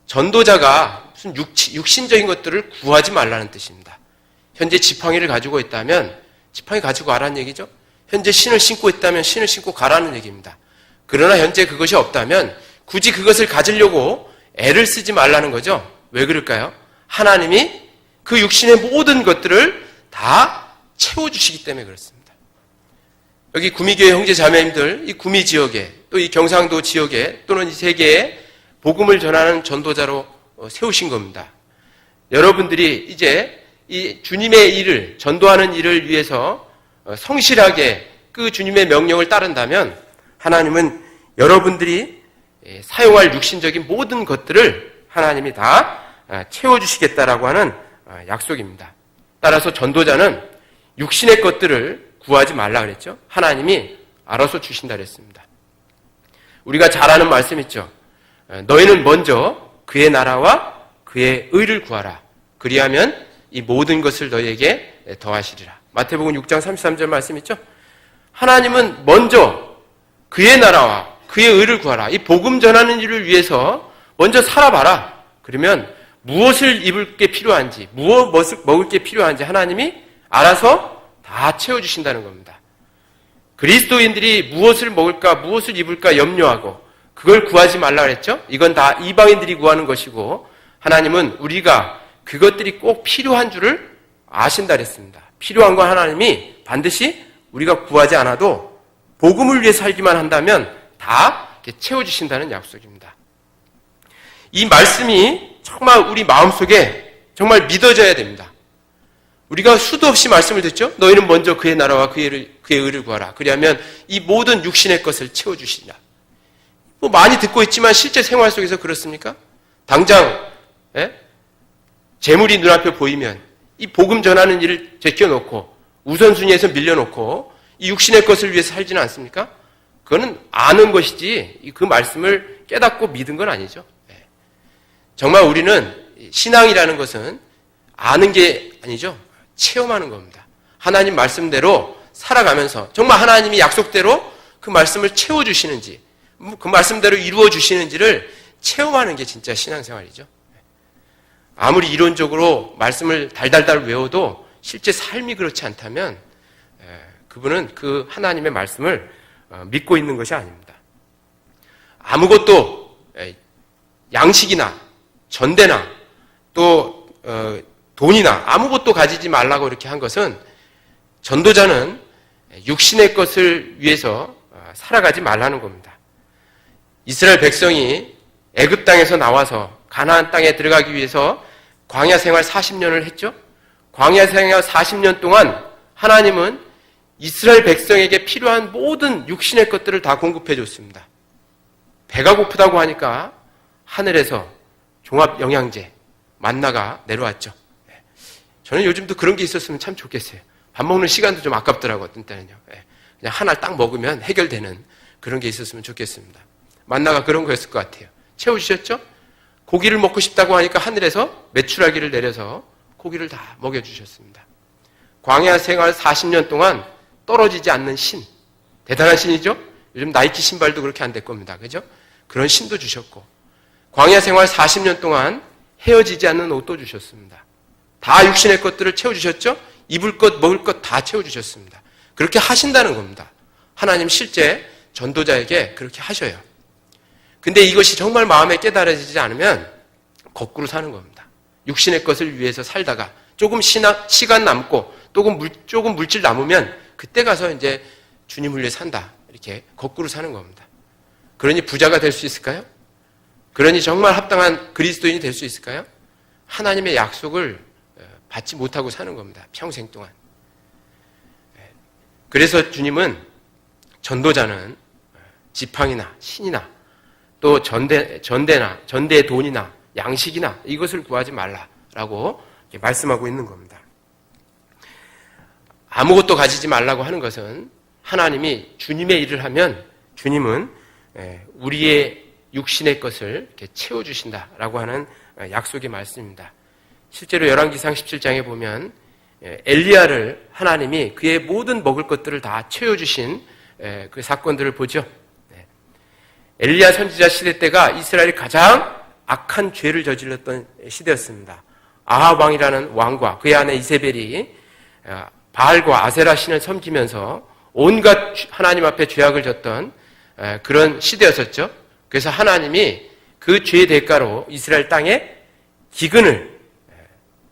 전도자가 무슨 육신적인 것들을 구하지 말라는 뜻입니다. 현재 지팡이를 가지고 있다면 지팡이 가지고 가라는 얘기죠. 현재 신을 신고 있다면 신을 신고 가라는 얘기입니다. 그러나 현재 그것이 없다면 굳이 그것을 가지려고 애를 쓰지 말라는 거죠. 왜 그럴까요? 하나님이 그 육신의 모든 것들을 다 채워주시기 때문에 그렇습니다. 여기 구미교회 형제 자매님들, 이 구미 지역에 또 이 경상도 지역에 또는 이 세계에 복음을 전하는 전도자로 세우신 겁니다. 여러분들이 이제 이 주님의 일을, 전도하는 일을 위해서 성실하게 그 주님의 명령을 따른다면 하나님은 여러분들이 사용할 육신적인 모든 것들을 하나님이 다 채워주시겠다라고 하는 약속입니다. 따라서 전도자는 육신의 것들을 구하지 말라 그랬죠. 하나님이 알아서 주신다 그랬습니다. 우리가 잘 아는 말씀 있죠. 너희는 먼저 그의 나라와 그의 의를 구하라. 그리하면 이 모든 것을 너희에게 더하시리라. 마태복음 6장 33절 말씀 있죠. 하나님은 먼저 그의 나라와 그의 의를 구하라. 이 복음 전하는 일을 위해서 먼저 살아봐라. 그러면 무엇을 입을 게 필요한지, 무엇을 먹을 게 필요한지 하나님이 알아서 다 채워주신다는 겁니다. 그리스도인들이 무엇을 먹을까, 무엇을 입을까 염려하고 그걸 구하지 말라 그랬죠? 이건 다 이방인들이 구하는 것이고 하나님은 우리가 그것들이 꼭 필요한 줄을 아신다 그랬습니다. 필요한 건 하나님이 반드시 우리가 구하지 않아도 복음을 위해 살기만 한다면 다 채워주신다는 약속입니다. 이 말씀이 정말 우리 마음속에 정말 믿어져야 됩니다. 우리가 수도 없이 말씀을 듣죠. 너희는 먼저 그의 나라와 그의 의를 구하라. 그리하면 이 모든 육신의 것을 채워주시리라. 뭐 많이 듣고 있지만 실제 생활 속에서 그렇습니까? 당장 재물이 눈앞에 보이면 이 복음 전하는 일을 제껴놓고 우선순위에서 밀려놓고 이 육신의 것을 위해서 살지는 않습니까? 그거는 아는 것이지 그 말씀을 깨닫고 믿은 건 아니죠. 정말 우리는 신앙이라는 것은 아는 게 아니죠. 체험하는 겁니다. 하나님 말씀대로 살아가면서 정말 하나님이 약속대로 그 말씀을 채워주시는지 그 말씀대로 이루어주시는지를 체험하는 게 진짜 신앙생활이죠. 아무리 이론적으로 말씀을 달달달 외워도 실제 삶이 그렇지 않다면 그분은 그 하나님의 말씀을 믿고 있는 것이 아닙니다. 아무것도 양식이나 전대나 또 돈이나 아무것도 가지지 말라고 이렇게 한 것은 전도자는 육신의 것을 위해서 살아가지 말라는 겁니다. 이스라엘 백성이 애굽 땅에서 나와서 가나안 땅에 들어가기 위해서 광야 생활 40년을 했죠. 광야 생활 40년 동안 하나님은 이스라엘 백성에게 필요한 모든 육신의 것들을 다 공급해 줬습니다. 배가 고프다고 하니까 하늘에서 종합 영양제 만나가 내려왔죠. 저는 요즘도 그런 게 있었으면 참 좋겠어요. 밥 먹는 시간도 좀 아깝더라고요. 어떤 때는요. 그냥 하나 딱 먹으면 해결되는 그런 게 있었으면 좋겠습니다. 만나가 그런 거였을 것 같아요. 채워주셨죠? 고기를 먹고 싶다고 하니까 하늘에서 메추라기를 내려서 고기를 다 먹여주셨습니다. 광야 생활 40년 동안 떨어지지 않는 신. 대단한 신이죠? 요즘 나이키 신발도 그렇게 안 될 겁니다. 그죠? 그런 신도 주셨고 광야 생활 40년 동안 헤어지지 않는 옷도 주셨습니다. 다 육신의 것들을 채워주셨죠? 입을 것, 먹을 것 다 채워주셨습니다. 그렇게 하신다는 겁니다. 하나님 실제 전도자에게 그렇게 하셔요. 근데 이것이 정말 마음에 깨달아지지 않으면 거꾸로 사는 겁니다. 육신의 것을 위해서 살다가 조금 시간 남고 조금 물질 남으면 그때 가서 이제 주님을 위해 산다. 이렇게 거꾸로 사는 겁니다. 그러니 부자가 될 수 있을까요? 그러니 정말 합당한 그리스도인이 될 수 있을까요? 하나님의 약속을 받지 못하고 사는 겁니다. 평생 동안. 그래서 주님은 전도자는 지팡이나 신이나 또 전대나 전대의 돈이나 양식이나 이것을 구하지 말라라고 말씀하고 있는 겁니다. 아무것도 가지지 말라고 하는 것은 하나님이 주님의 일을 하면 주님은 우리의 육신의 것을 이렇게 채워주신다라고 하는 약속의 말씀입니다. 실제로 열왕기상 17장에 보면 엘리야를 하나님이 그의 모든 먹을 것들을 다 채워주신 그 사건들을 보죠. 엘리야 선지자 시대 때가 이스라엘이 가장 악한 죄를 저질렀던 시대였습니다. 아합 왕이라는 왕과 그의 아내 이세벨이 바알과 아세라 신을 섬기면서 온갖 하나님 앞에 죄악을 졌던 그런 시대였었죠. 그래서 하나님이 그 죄의 대가로 이스라엘 땅에 기근을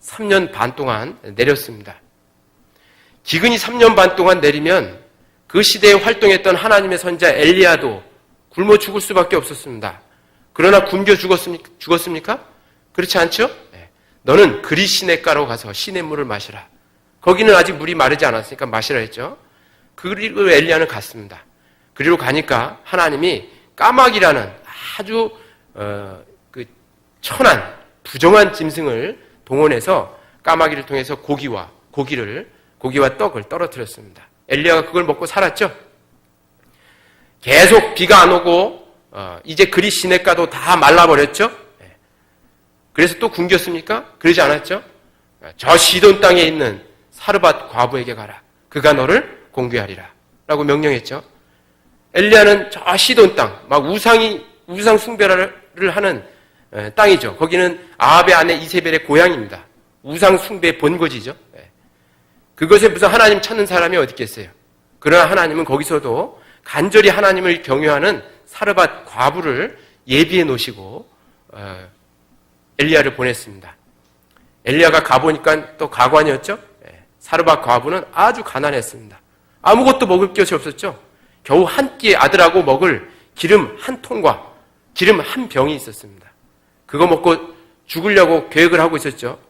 3년 반 동안 내렸습니다. 기근이 3년 반 동안 내리면 그 시대에 활동했던 하나님의 선지자 엘리야도 굶어 죽을 수밖에 없었습니다. 그러나 굶겨 죽었습니까? 그렇지 않죠? 너는 그리 시냇가로 가서 시냇물을 마시라. 거기는 아직 물이 마르지 않았으니까 마시라 했죠. 그리고 엘리야는 갔습니다. 그리고 가니까 하나님이 까마귀라는 아주 천한 부정한 짐승을 동원해서 까마귀를 통해서 고기와 떡을 떨어뜨렸습니다. 엘리야가 그걸 먹고 살았죠. 계속 비가 안 오고 이제 그리 시냇가도 다 말라버렸죠. 그래서 또 굶겼습니까? 그러지 않았죠. 저 시돈 땅에 있는 사르밧 과부에게 가라. 그가 너를 공개하리라 라고 명령했죠. 엘리야는 저 시돈 땅, 막 우상 숭배를 하는 땅이죠. 거기는 아합의 아내 이세벨의 고향입니다. 우상 숭배의 본거지죠. 그것에 무슨 하나님 찾는 사람이 어디 있겠어요. 그러나 하나님은 거기서도 간절히 하나님을 경외하는 사르밧 과부를 예비해 놓으시고 엘리야를 보냈습니다. 엘리야가 가보니까 또 가관이었죠. 사르밧 과부는 아주 가난했습니다. 아무것도 먹을 것이 없었죠. 겨우 한 끼 아들하고 먹을 기름 한 통과 기름 한 병이 있었습니다. 그거 먹고 죽으려고 계획을 하고 있었죠.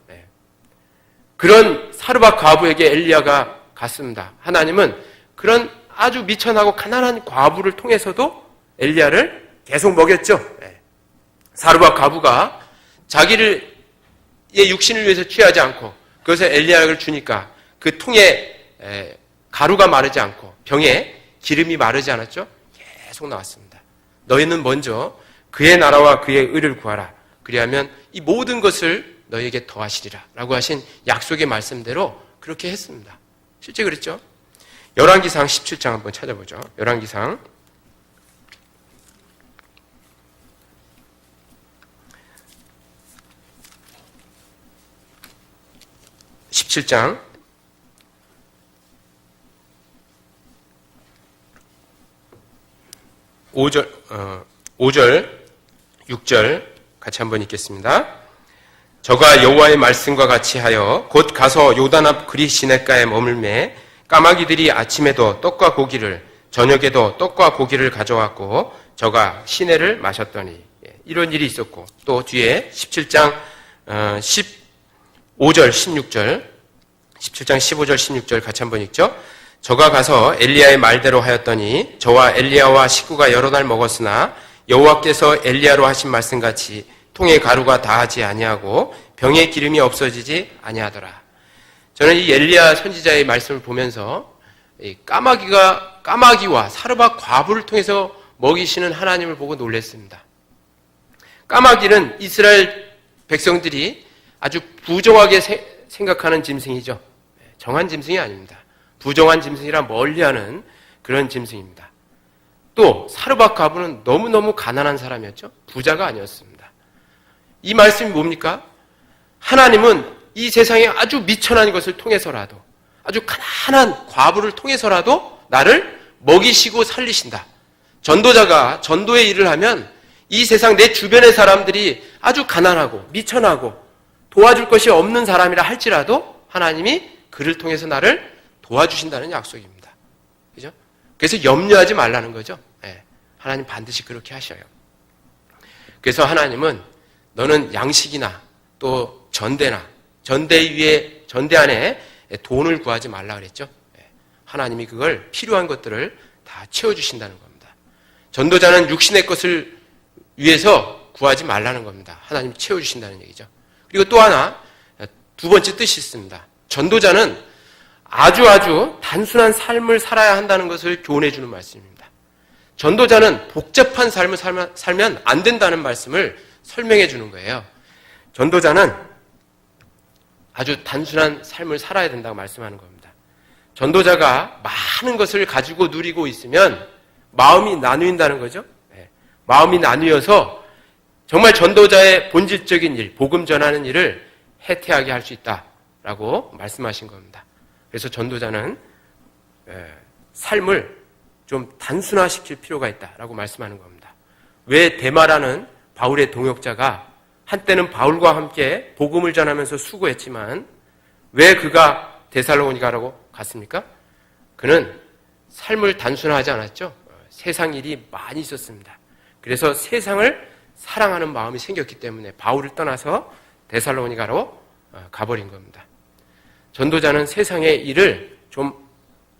그런 사르밧 과부에게 엘리야가 갔습니다. 하나님은 그런 아주 미천하고 가난한 과부를 통해서도 엘리야를 계속 먹였죠. 사르밧 과부가 자기의 육신을 위해서 취하지 않고 그것에 엘리야를 주니까 그 통에 가루가 마르지 않고 병에 기름이 마르지 않았죠? 계속 나왔습니다. 너희는 먼저 그의 나라와 그의 의를 구하라. 그리하면 이 모든 것을 너희에게 더하시리라 라고 하신 약속의 말씀대로 그렇게 했습니다. 실제 그랬죠? 열왕기상 17장 한번 찾아보죠. 열왕기상 17장 5절 6절 같이 한번 읽겠습니다. 저가 여호와의 말씀과 같이 하여 곧 가서 요단 앞 그리 시냇가에 머물매 까마귀들이 아침에도 떡과 고기를 저녁에도 떡과 고기를 가져왔고 저가 시내를 마셨더니 이런 일이 있었고 또 뒤에 17장 15절 16절 17장 15절 16절 같이 한번 읽죠. 저가 가서 엘리야의 말대로 하였더니 저와 엘리야와 식구가 여러 날 먹었으나 여호와께서 엘리야로 하신 말씀같이 통에 가루가 다하지 아니하고 병에 기름이 없어지지 아니하더라. 저는 이 엘리야 선지자의 말씀을 보면서 까마귀와 사르밧 과부를 통해서 먹이시는 하나님을 보고 놀랐습니다. 까마귀는 이스라엘 백성들이 아주 부정하게 생각하는 짐승이죠. 정한 짐승이 아닙니다. 부정한 짐승이라 멀리하는 그런 짐승입니다. 또 사르밧 과부는 너무너무 가난한 사람이었죠. 부자가 아니었습니다. 이 말씀이 뭡니까? 하나님은 이 세상에 아주 미천한 것을 통해서라도 아주 가난한 과부를 통해서라도 나를 먹이시고 살리신다. 전도자가 전도의 일을 하면 이 세상 내 주변의 사람들이 아주 가난하고 미천하고 도와줄 것이 없는 사람이라 할지라도 하나님이 그를 통해서 나를 도와주신다는 약속입니다. 그죠? 그래서 염려하지 말라는 거죠. 하나님 반드시 그렇게 하셔요. 그래서 하나님은 너는 양식이나 또 전대 안에 돈을 구하지 말라 그랬죠. 하나님이 그걸 필요한 것들을 다 채워주신다는 겁니다. 전도자는 육신의 것을 위해서 구하지 말라는 겁니다. 하나님 채워주신다는 얘기죠. 그리고 또 하나 두 번째 뜻이 있습니다. 전도자는 아주 단순한 삶을 살아야 한다는 것을 교훈해 주는 말씀입니다. 전도자는 복잡한 삶을 살면 안 된다는 말씀을 설명해 주는 거예요. 전도자는 아주 단순한 삶을 살아야 된다고 말씀하는 겁니다. 전도자가 많은 것을 가지고 누리고 있으면 마음이 나누인다는 거죠. 마음이 나뉘어서 정말 전도자의 본질적인 일, 복음 전하는 일을 해태하게 할 수 있다라고 말씀하신 겁니다. 그래서 전도자는 삶을 좀 단순화시킬 필요가 있다라고 말씀하는 겁니다. 왜 데마라는 바울의 동역자가 한때는 바울과 함께 복음을 전하면서 수고했지만 왜 그가 데살로니가라고 갔습니까? 그는 삶을 단순화하지 않았죠. 세상 일이 많이 있었습니다. 그래서 세상을 사랑하는 마음이 생겼기 때문에 바울을 떠나서 데살로니가로 가버린 겁니다. 전도자는 세상의 일을 좀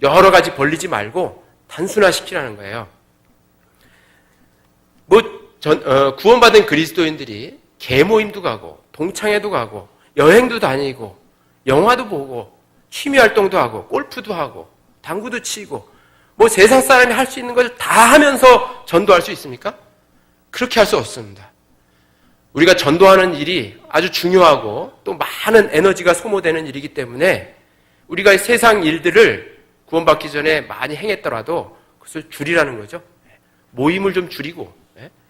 여러 가지 벌리지 말고 단순화시키라는 거예요. 구원받은 그리스도인들이 계모임도 가고 동창회도 가고 여행도 다니고 영화도 보고 취미활동도 하고 골프도 하고 당구도 치고 뭐 세상 사람이 할 수 있는 걸 다 하면서 전도할 수 있습니까? 그렇게 할 수 없습니다. 우리가 전도하는 일이 아주 중요하고 또 많은 에너지가 소모되는 일이기 때문에 우리가 세상 일들을 구원받기 전에 많이 행했더라도 그것을 줄이라는 거죠. 모임을 좀 줄이고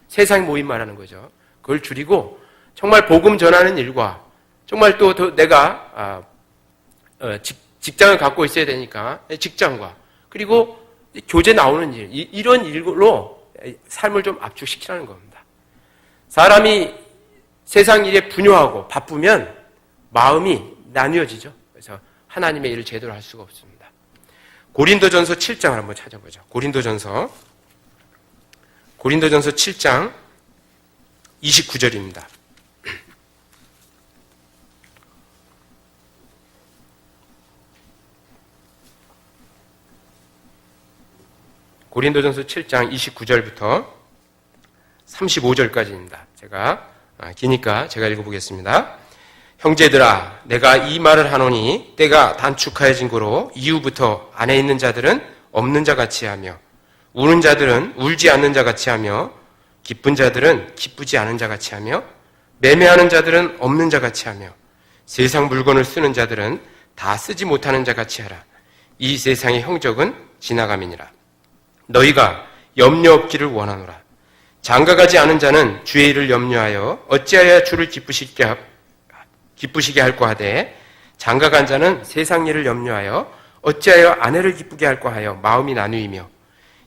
세상 모임 말하는 거죠. 그걸 줄이고 정말 복음 전하는 일과 정말 또 내가 직장을 갖고 있어야 되니까 직장과 그리고 교제 나오는 일 이런 일로 삶을 좀 압축시키라는 겁니다. 사람이 세상 일에 분요하고 바쁘면 마음이 나뉘어지죠. 그래서 하나님의 일을 제대로 할 수가 없습니다. 고린도전서 7장을 한번 찾아보죠. 고린도전서 7장 29절입니다. 고린도전서 7장 29절부터 35절까지입니다. 기니까 제가 읽어보겠습니다. 형제들아, 내가 이 말을 하노니 때가 단축하여진 고로 이후부터 안에 있는 자들은 없는 자 같이 하며 우는 자들은 울지 않는 자 같이 하며 기쁜 자들은 기쁘지 않은 자 같이 하며 매매하는 자들은 없는 자 같이 하며 세상 물건을 쓰는 자들은 다 쓰지 못하는 자 같이 하라. 이 세상의 형적은 지나감이니라. 너희가 염려 없기를 원하노라. 장가가지 않은 자는 주의 일을 염려하여 어찌하여 주를 기쁘시게 할까 하되 장가간 자는 세상 일을 염려하여 어찌하여 아내를 기쁘게 할까 하여 마음이 나누이며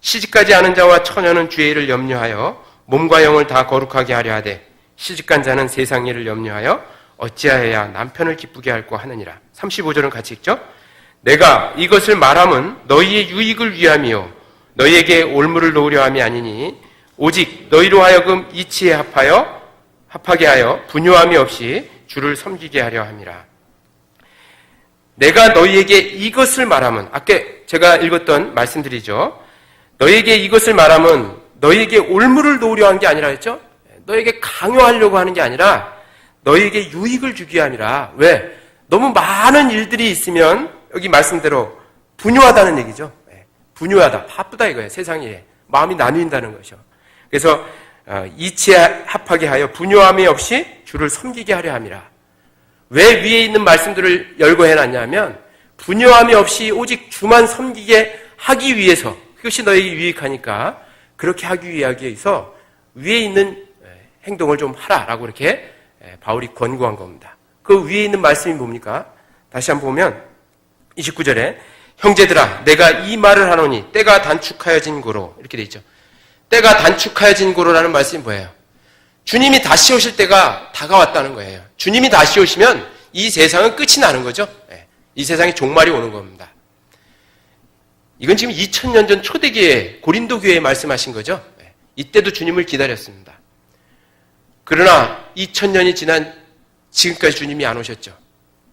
시집가지 않은 자와 처녀는 주의 일을 염려하여 몸과 영을 다 거룩하게 하려 하되 시집간 자는 세상 일을 염려하여 어찌하여야 남편을 기쁘게 할까 하느니라. 35절은 같이 읽죠. 내가 이것을 말함은 너희의 유익을 위함이요 너희에게 올무를 놓으려 함이 아니니 오직 너희로 하여금 이치에 합하게 하여 분요함이 없이 주를 섬기게 하려 함이라. 내가 너희에게 이것을 말함은 아까 제가 읽었던 말씀들이죠. 너희에게 이것을 말함은 너희에게 올무를 놓으려 한 게 아니라 했죠. 너희에게 강요하려고 하는 게 아니라 너희에게 유익을 주기 함이라. 왜? 너무 많은 일들이 있으면 여기 말씀대로 분요하다는 얘기죠. 분요하다, 바쁘다 이거예요. 세상 일에 마음이 나뉜다는 것이죠. 그래서 이치에 합하게 하여 분요함이 없이 주를 섬기게 하려 함이라. 왜 위에 있는 말씀들을 열고 해놨냐면 분요함이 없이 오직 주만 섬기게 하기 위해서 그것이 너에게 유익하니까 그렇게 하기 위해서 위에 있는 행동을 좀 하라라고 이렇게 바울이 권고한 겁니다. 그 위에 있는 말씀이 뭡니까? 다시 한번 보면 29절에 형제들아 내가 이 말을 하노니 때가 단축하여진 고로 이렇게 돼 있죠. 때가 단축하여진 고로라는 말씀이 뭐예요? 주님이 다시 오실 때가 다가왔다는 거예요. 주님이 다시 오시면 이 세상은 끝이 나는 거죠. 이 세상의 종말이 오는 겁니다. 이건 지금 2000년 전 초대교회 고린도 교회에 말씀하신 거죠. 이때도 주님을 기다렸습니다. 그러나 2000년이 지난 지금까지 주님이 안 오셨죠.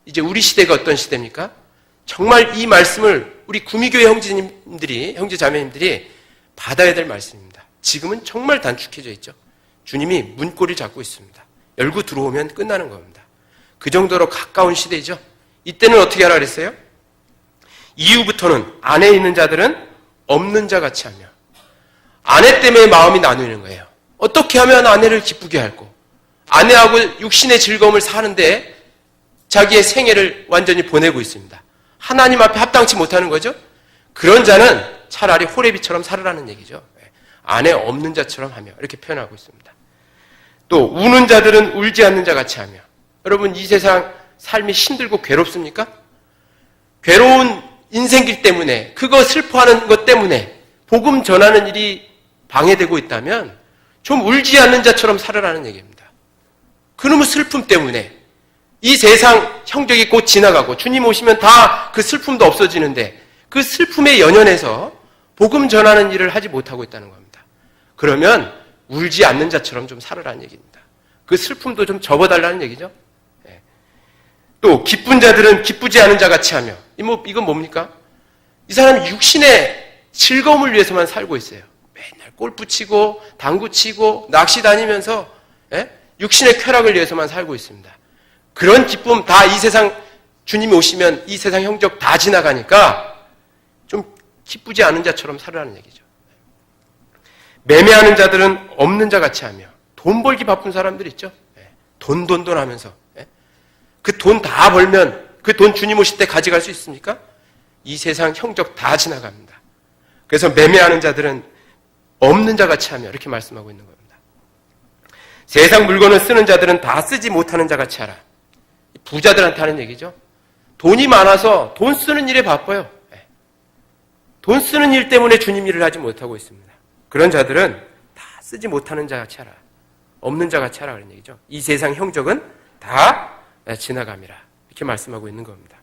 이제 우리 시대가 어떤 시대입니까? 정말 이 말씀을 우리 구미교회 형제자매님들이 받아야 될 말씀입니다. 지금은 정말 단축해져 있죠. 주님이 문고리를 잡고 있습니다. 열고 들어오면 끝나는 겁니다. 그 정도로 가까운 시대이죠. 이때는 어떻게 하라 그랬어요? 이후부터는 안에 있는 자들은 없는 자 같이 하며 아내 때문에 마음이 나누는 거예요. 어떻게 하면 아내를 기쁘게 할고 아내하고 육신의 즐거움을 사는데 자기의 생애를 완전히 보내고 있습니다. 하나님 앞에 합당치 못하는 거죠. 그런 자는 차라리 호레비처럼 살으라는 얘기죠. 아내 없는 자처럼 하며 이렇게 표현하고 있습니다. 또 우는 자들은 울지 않는 자 같이 하며 여러분 이 세상 삶이 힘들고 괴롭습니까? 괴로운 인생길 때문에 그거 슬퍼하는 것 때문에 복음 전하는 일이 방해되고 있다면 좀 울지 않는 자처럼 살으라는 얘기입니다. 그놈의 슬픔 때문에 이 세상 형적이 곧 지나가고 주님 오시면 다 그 슬픔도 없어지는데 그 슬픔에 연연해서 복음 전하는 일을 하지 못하고 있다는 겁니다. 그러면 울지 않는 자처럼 좀 살으라는 얘기입니다. 그 슬픔도 좀 접어달라는 얘기죠. 또 기쁜 자들은 기쁘지 않은 자 같이 하며 이건 뭡니까? 이 사람이 육신의 즐거움을 위해서만 살고 있어요. 맨날 골프 치고 당구 치고 낚시 다니면서 육신의 쾌락을 위해서만 살고 있습니다. 그런 기쁨 다 이 세상 주님이 오시면 이 세상 형적 다 지나가니까 좀 기쁘지 않은 자처럼 살으라는 얘기죠. 매매하는 자들은 없는 자 같이 하며 돈 벌기 바쁜 사람들 있죠. 돈 하면서 그 돈 다 벌면 그 돈 주님 오실 때 가져갈 수 있습니까? 이 세상 형적 다 지나갑니다. 그래서 매매하는 자들은 없는 자 같이 하며 이렇게 말씀하고 있는 겁니다. 세상 물건을 쓰는 자들은 다 쓰지 못하는 자 같이 하라. 부자들한테 하는 얘기죠. 돈이 많아서 돈 쓰는 일에 바빠요. 돈 쓰는 일 때문에 주님 일을 하지 못하고 있습니다. 그런 자들은 다 쓰지 못하는 자 같이 하라. 없는 자 같이 하라 그런 얘기죠. 이 세상 형적은 다 지나감이라. 이렇게 말씀하고 있는 겁니다.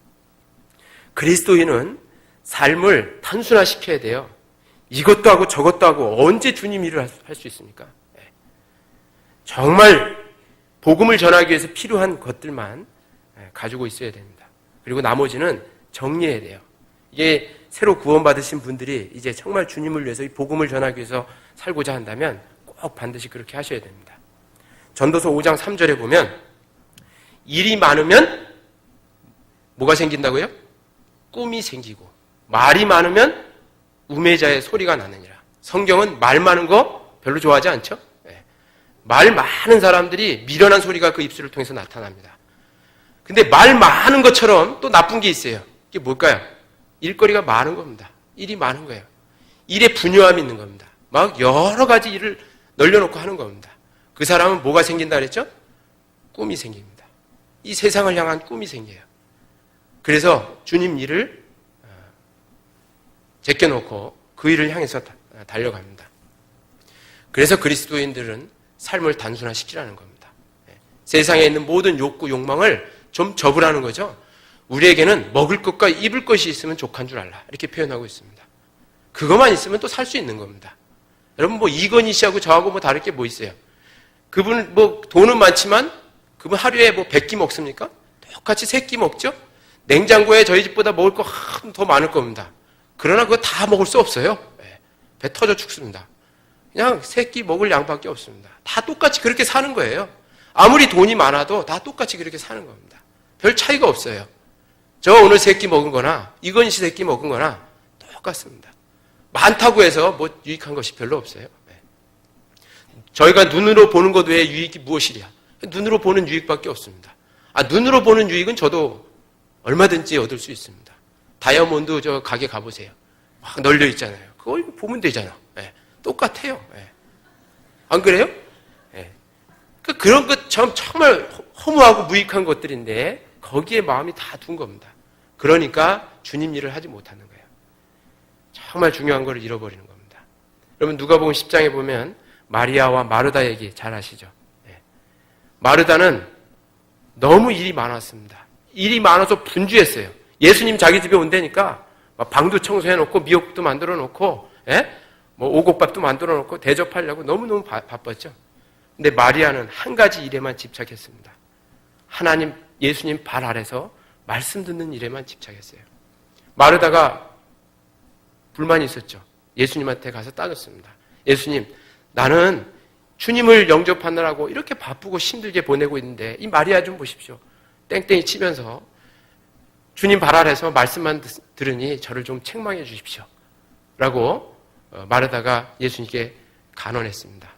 그리스도인은 삶을 단순화시켜야 돼요. 이것도 하고 저것도 하고 언제 주님 일을 할 수 있습니까? 정말 복음을 전하기 위해서 필요한 것들만 가지고 있어야 됩니다. 그리고 나머지는 정리해야 돼요. 이게 새로 구원받으신 분들이 이제 정말 주님을 위해서 이 복음을 전하기 위해서 살고자 한다면 꼭 반드시 그렇게 하셔야 됩니다. 전도서 5장 3절에 보면 일이 많으면 뭐가 생긴다고요? 꿈이 생기고 말이 많으면 우매자의 소리가 나느니라. 성경은 말 많은 거 별로 좋아하지 않죠? 말 많은 사람들이 미련한 소리가 그 입술을 통해서 나타납니다. 근데 말 많은 것처럼 또 나쁜 게 있어요. 이게 뭘까요? 일거리가 많은 겁니다. 일이 많은 거예요. 일에 분요함이 있는 겁니다. 막 여러 가지 일을 널려놓고 하는 겁니다. 그 사람은 뭐가 생긴다 그랬죠? 꿈이 생깁니다. 이 세상을 향한 꿈이 생겨요. 그래서 주님 일을 제껴놓고 그 일을 향해서 달려갑니다. 그래서 그리스도인들은 삶을 단순화시키라는 겁니다. 세상에 있는 모든 욕구, 욕망을 좀 접으라는 거죠. 우리에게는 먹을 것과 입을 것이 있으면 족한 줄 알라. 이렇게 표현하고 있습니다. 그것만 있으면 또 살 수 있는 겁니다. 여러분 뭐 이건희 씨하고 저하고 뭐 다를 게 뭐 있어요? 그분 뭐 돈은 많지만 그분 하루에 뭐 100끼 먹습니까? 똑같이 3끼 먹죠? 냉장고에 저희 집보다 먹을 거 더 많을 겁니다. 그러나 그거 다 먹을 수 없어요. 배 터져 죽습니다. 그냥 3끼 먹을 양밖에 없습니다. 다 똑같이 그렇게 사는 거예요. 아무리 돈이 많아도 다 똑같이 그렇게 사는 겁니다. 별 차이가 없어요. 저 오늘 3끼 먹은 거나 이건희 씨 3끼 먹은 거나 똑같습니다. 많다고 해서 뭐 유익한 것이 별로 없어요. 저희가 눈으로 보는 것 외에 유익이 무엇이랴? 눈으로 보는 유익밖에 없습니다. 눈으로 보는 유익은 저도 얼마든지 얻을 수 있습니다. 다이아몬드 저 가게 가보세요. 막 널려 있잖아요. 그걸 보면 되잖아. 똑같아요. 안 그래요? 그런 것 정말 허무하고 무익한 것들인데 거기에 마음이 다 둔 겁니다. 그러니까 주님 일을 하지 못하는 거예요. 정말 중요한 걸 잃어버리는 겁니다. 여러분 누가복음 10장에 보면 마리아와 마르다 얘기 잘 아시죠? 마르다는 너무 일이 많았습니다. 일이 많아서 분주했어요. 예수님 자기 집에 온다니까 방도 청소해놓고 미역국도 만들어놓고 뭐 오곡밥도 만들어놓고 대접하려고 너무너무 바빴죠. 근데 마리아는 한 가지 일에만 집착했습니다. 하나님, 예수님 발 아래서 말씀 듣는 일에만 집착했어요. 마르다가 불만이 있었죠. 예수님한테 가서 따졌습니다. 예수님, 나는 주님을 영접하느라고 이렇게 바쁘고 힘들게 보내고 있는데 이 마리아 좀 보십시오. 땡땡이 치면서 주님 발 아래서 말씀만 들으니 저를 좀 책망해 주십시오. 라고 마르다가 예수님께 간언했습니다.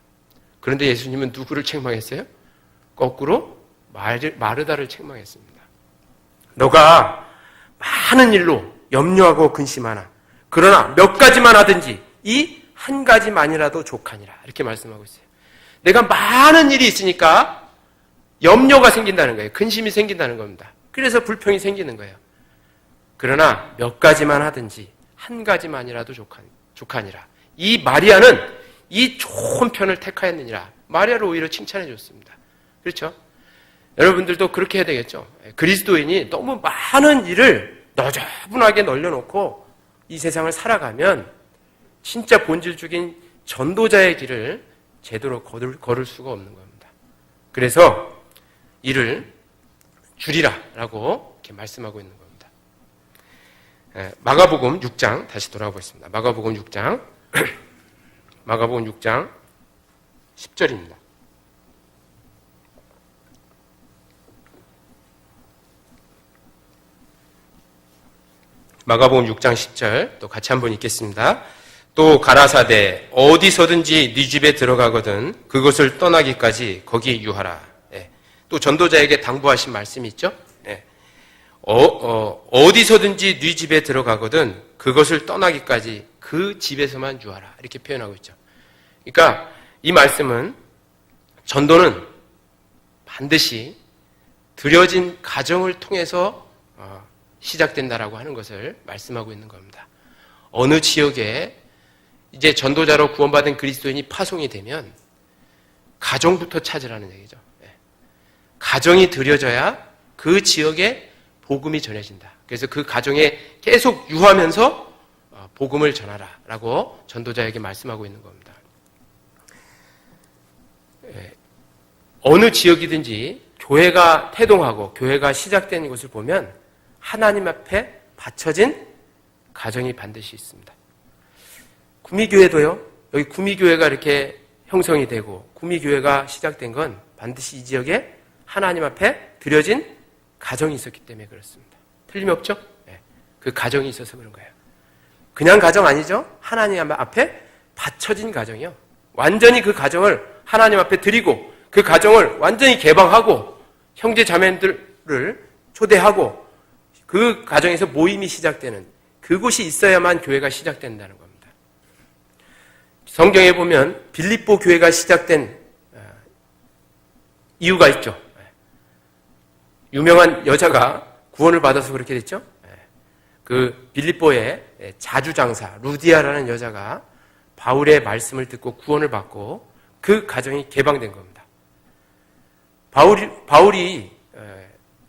그런데 예수님은 누구를 책망했어요? 거꾸로 마르다를 책망했습니다. 너가 많은 일로 염려하고 근심하나 그러나 몇 가지만 하든지 이 한 가지만이라도 족하니라. 이렇게 말씀하고 있어요. 내가 많은 일이 있으니까 염려가 생긴다는 거예요. 근심이 생긴다는 겁니다. 그래서 불평이 생기는 거예요. 그러나 몇 가지만 하든지 한 가지만이라도 족하니라. 이 마리아는 이 좋은 편을 택하였느니라. 마리아를 오히려 칭찬해 줬습니다. 그렇죠? 여러분들도 그렇게 해야 되겠죠? 그리스도인이 너무 많은 일을 너저분하게 널려놓고 이 세상을 살아가면 진짜 본질적인 전도자의 길을 제대로 걸을 수가 없는 겁니다. 그래서 이를 줄이라라고 이렇게 말씀하고 있는 겁니다. 마가복음 6장 다시 돌아보겠습니다. 마가복음 6장 마가복음 6장 10절입니다. 마가복음 6장 10절 또 같이 한번 읽겠습니다. 또 가라사대 어디서든지 네 집에 들어가거든 그것을 떠나기까지 거기 유하라. 예. 또 전도자에게 당부하신 말씀이 있죠. 예. 어디서든지 네 집에 들어가거든 그것을 떠나기까지 그 집에서만 유하라. 이렇게 표현하고 있죠. 그러니까 이 말씀은 전도는 반드시 들여진 가정을 통해서 시작된다라고 하는 것을 말씀하고 있는 겁니다. 어느 지역에 이제 전도자로 구원받은 그리스도인이 파송이 되면 가정부터 찾으라는 얘기죠. 가정이 들여져야 그 지역에 복음이 전해진다. 그래서 그 가정에 계속 유하면서 복음을 전하라라고 전도자에게 말씀하고 있는 겁니다. 어느 지역이든지 교회가 태동하고 교회가 시작된 것을 보면 하나님 앞에 바쳐진 가정이 반드시 있습니다. 구미교회도요. 여기 구미교회가 이렇게 형성이 되고 구미교회가 시작된 건 반드시 이 지역에 하나님 앞에 드려진 가정이 있었기 때문에 그렇습니다. 틀림없죠? 네. 그 가정이 있어서 그런 거예요. 그냥 가정 아니죠? 하나님 앞에 바쳐진 가정이요. 완전히 그 가정을 하나님 앞에 드리고 그 가정을 완전히 개방하고 형제 자매들을 초대하고 그 가정에서 모임이 시작되는 그곳이 있어야만 교회가 시작된다는 겁니다. 성경에 보면 빌립보 교회가 시작된 이유가 있죠. 유명한 여자가 구원을 받아서 그렇게 됐죠. 그 빌립보의 자주장사 루디아라는 여자가 바울의 말씀을 듣고 구원을 받고 그 가정이 개방된 겁니다. 바울이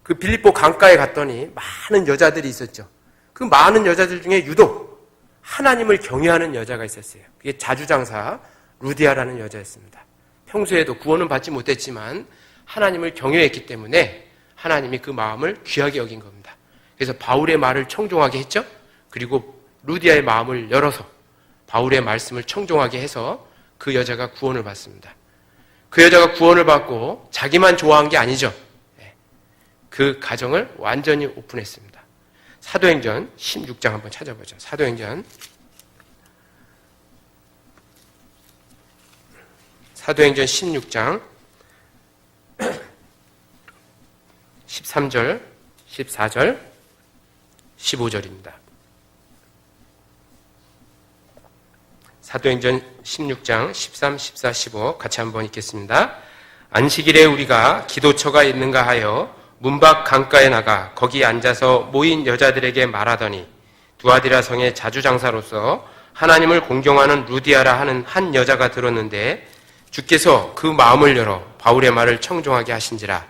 그 빌립보 강가에 갔더니 많은 여자들이 있었죠. 그 많은 여자들 중에 유독 하나님을 경외하는 여자가 있었어요. 그게 자주장사 루디아라는 여자였습니다. 평소에도 구원은 받지 못했지만 하나님을 경외했기 때문에 하나님이 그 마음을 귀하게 여긴 겁니다. 그래서 바울의 말을 청종하게 했죠. 그리고 루디아의 마음을 열어서 바울의 말씀을 청종하게 해서 그 여자가 구원을 받습니다. 그 여자가 구원을 받고 자기만 좋아한 게 아니죠. 그 가정을 완전히 오픈했습니다. 사도행전 16장 한번 찾아보죠. 사도행전 16장 13절, 14절, 15절입니다. 사도행전 16장 13, 14, 15 같이 한번 읽겠습니다. 안식일에 우리가 기도처가 있는가 하여 문밖 강가에 나가 거기 앉아서 모인 여자들에게 말하더니 두아디라 성의 자주장사로서 하나님을 공경하는 루디아라 하는 한 여자가 들었는데 주께서 그 마음을 열어 바울의 말을 청종하게 하신지라.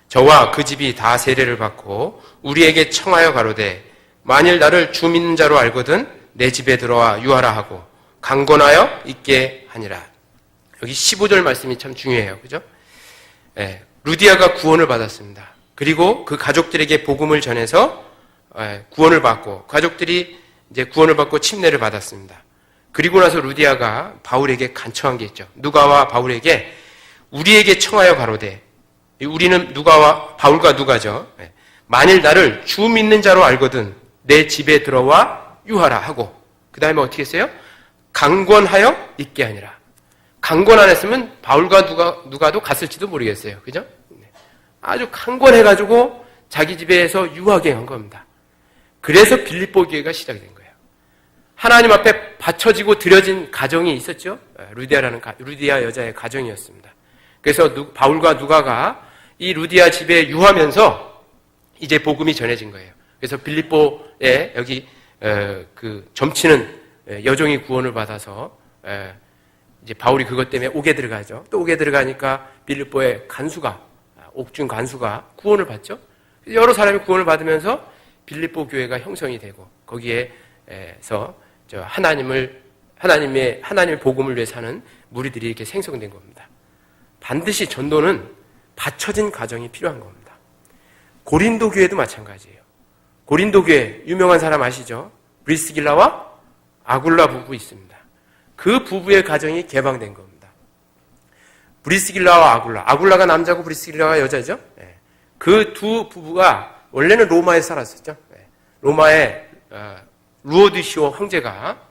저와 그 집이 다 세례를 받고 우리에게 청하여 가로되 만일 나를 주 믿는 자로 알거든 내 집에 들어와 유하라 하고 강권하여 있게 하니라. 여기 15절 말씀이 참 중요해요. 그죠? 네, 루디아가 구원을 받았습니다. 그리고 그 가족들에게 복음을 전해서 구원을 받고 가족들이 이제 구원을 받고 침례를 받았습니다. 그리고 나서 루디아가 바울에게 간청한 게 있죠. 누가와 바울에게 우리에게 청하여 가로되 우리는 누가와 바울과 누가죠. 만일 나를 주 믿는 자로 알거든 내 집에 들어와 유하라 하고 그 다음에 어떻게 했어요? 강권하여 있게 하니라. 강권 안 했으면 바울과 누가도 갔을지도 모르겠어요. 그죠? 아주 강권해가지고 자기 집에서 유하게 한 겁니다. 그래서 빌립보 교회가 시작이 된 거예요. 하나님 앞에 바쳐지고 드려진 가정이 있었죠. 루디아 여자의 가정이었습니다. 그래서 바울과 누가가 이 루디아 집에 유하면서 이제 복음이 전해진 거예요. 그래서 빌립보에 여기 그 점치는 여종이 구원을 받아서 이제 바울이 그것 때문에 옥에 들어가죠. 또 옥에 들어가니까 빌립보의 옥중 간수가 구원을 받죠. 여러 사람이 구원을 받으면서 빌립보 교회가 형성이 되고 거기에서 하나님의 복음을 위해 사는 무리들이 이렇게 생성된 겁니다. 반드시 전도는 바쳐진 가정이 필요한 겁니다. 고린도 교회도 마찬가지예요. 고린도 교회 유명한 사람 아시죠? 브리스길라와 아굴라 부부 있습니다. 그 부부의 가정이 개방된 겁니다. 브리스길라와 아굴라가 남자고 브리스길라가 여자죠. 그 두 부부가 원래는 로마에 살았었죠. 로마의 루오디시오 황제가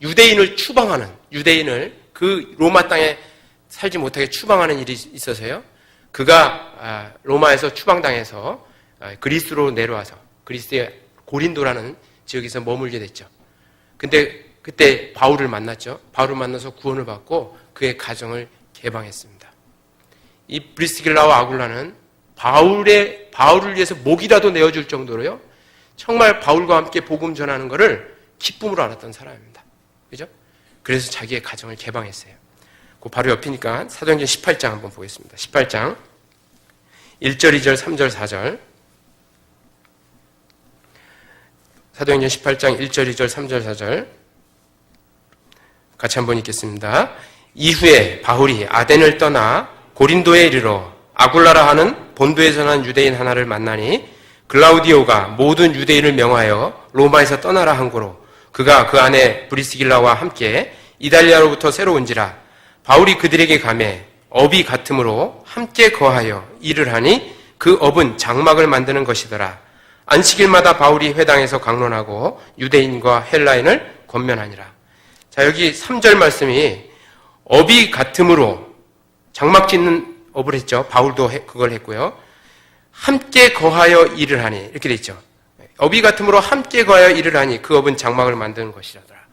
유대인을 추방하는, 유대인을 그 로마 땅에 살지 못하게 추방하는 일이 있어서요. 그가 로마에서 추방당해서 그리스로 내려와서 그리스의 고린도라는 지역에서 머물게 됐죠. 근데 그때 바울을 만났죠. 바울을 만나서 구원을 받고 그의 가정을 개방했습니다. 이 브리스길라와 아굴라는 바울을 위해서 목이라도 내어줄 정도로요. 정말 바울과 함께 복음 전하는 것을 기쁨으로 알았던 사람입니다. 그죠? 그래서 자기의 가정을 개방했어요. 그 바로 옆이니까 사도행전 18장 한번 보겠습니다. 18장 1절, 2절, 3절, 4절. 사도행전 18장 1절, 2절, 3절, 4절. 같이 한번 읽겠습니다. 이후에 바울이 아덴을 떠나 고린도에 이르러 아굴라라 하는 본도에서 난 유대인 하나를 만나니 글라우디오가 모든 유대인을 명하여 로마에서 떠나라 한 고로 그가 그 안에 브리스길라와 함께 이달리아로부터 새로 온지라 바울이 그들에게 가매 업이 같으므로 함께 거하여 일을 하니 그 업은 장막을 만드는 것이더라. 안식일마다 바울이 회당에서 강론하고 유대인과 헬라인을 권면하니라. 자, 여기 3절 말씀이 업이 같으므로 장막 짓는 업을 했죠. 바울도 그걸 했고요. 함께 거하여 일을 하니 이렇게 돼 있죠. 업이 같으므로 함께 거하여 일을 하니 그 업은 장막을 만드는 것이라더라.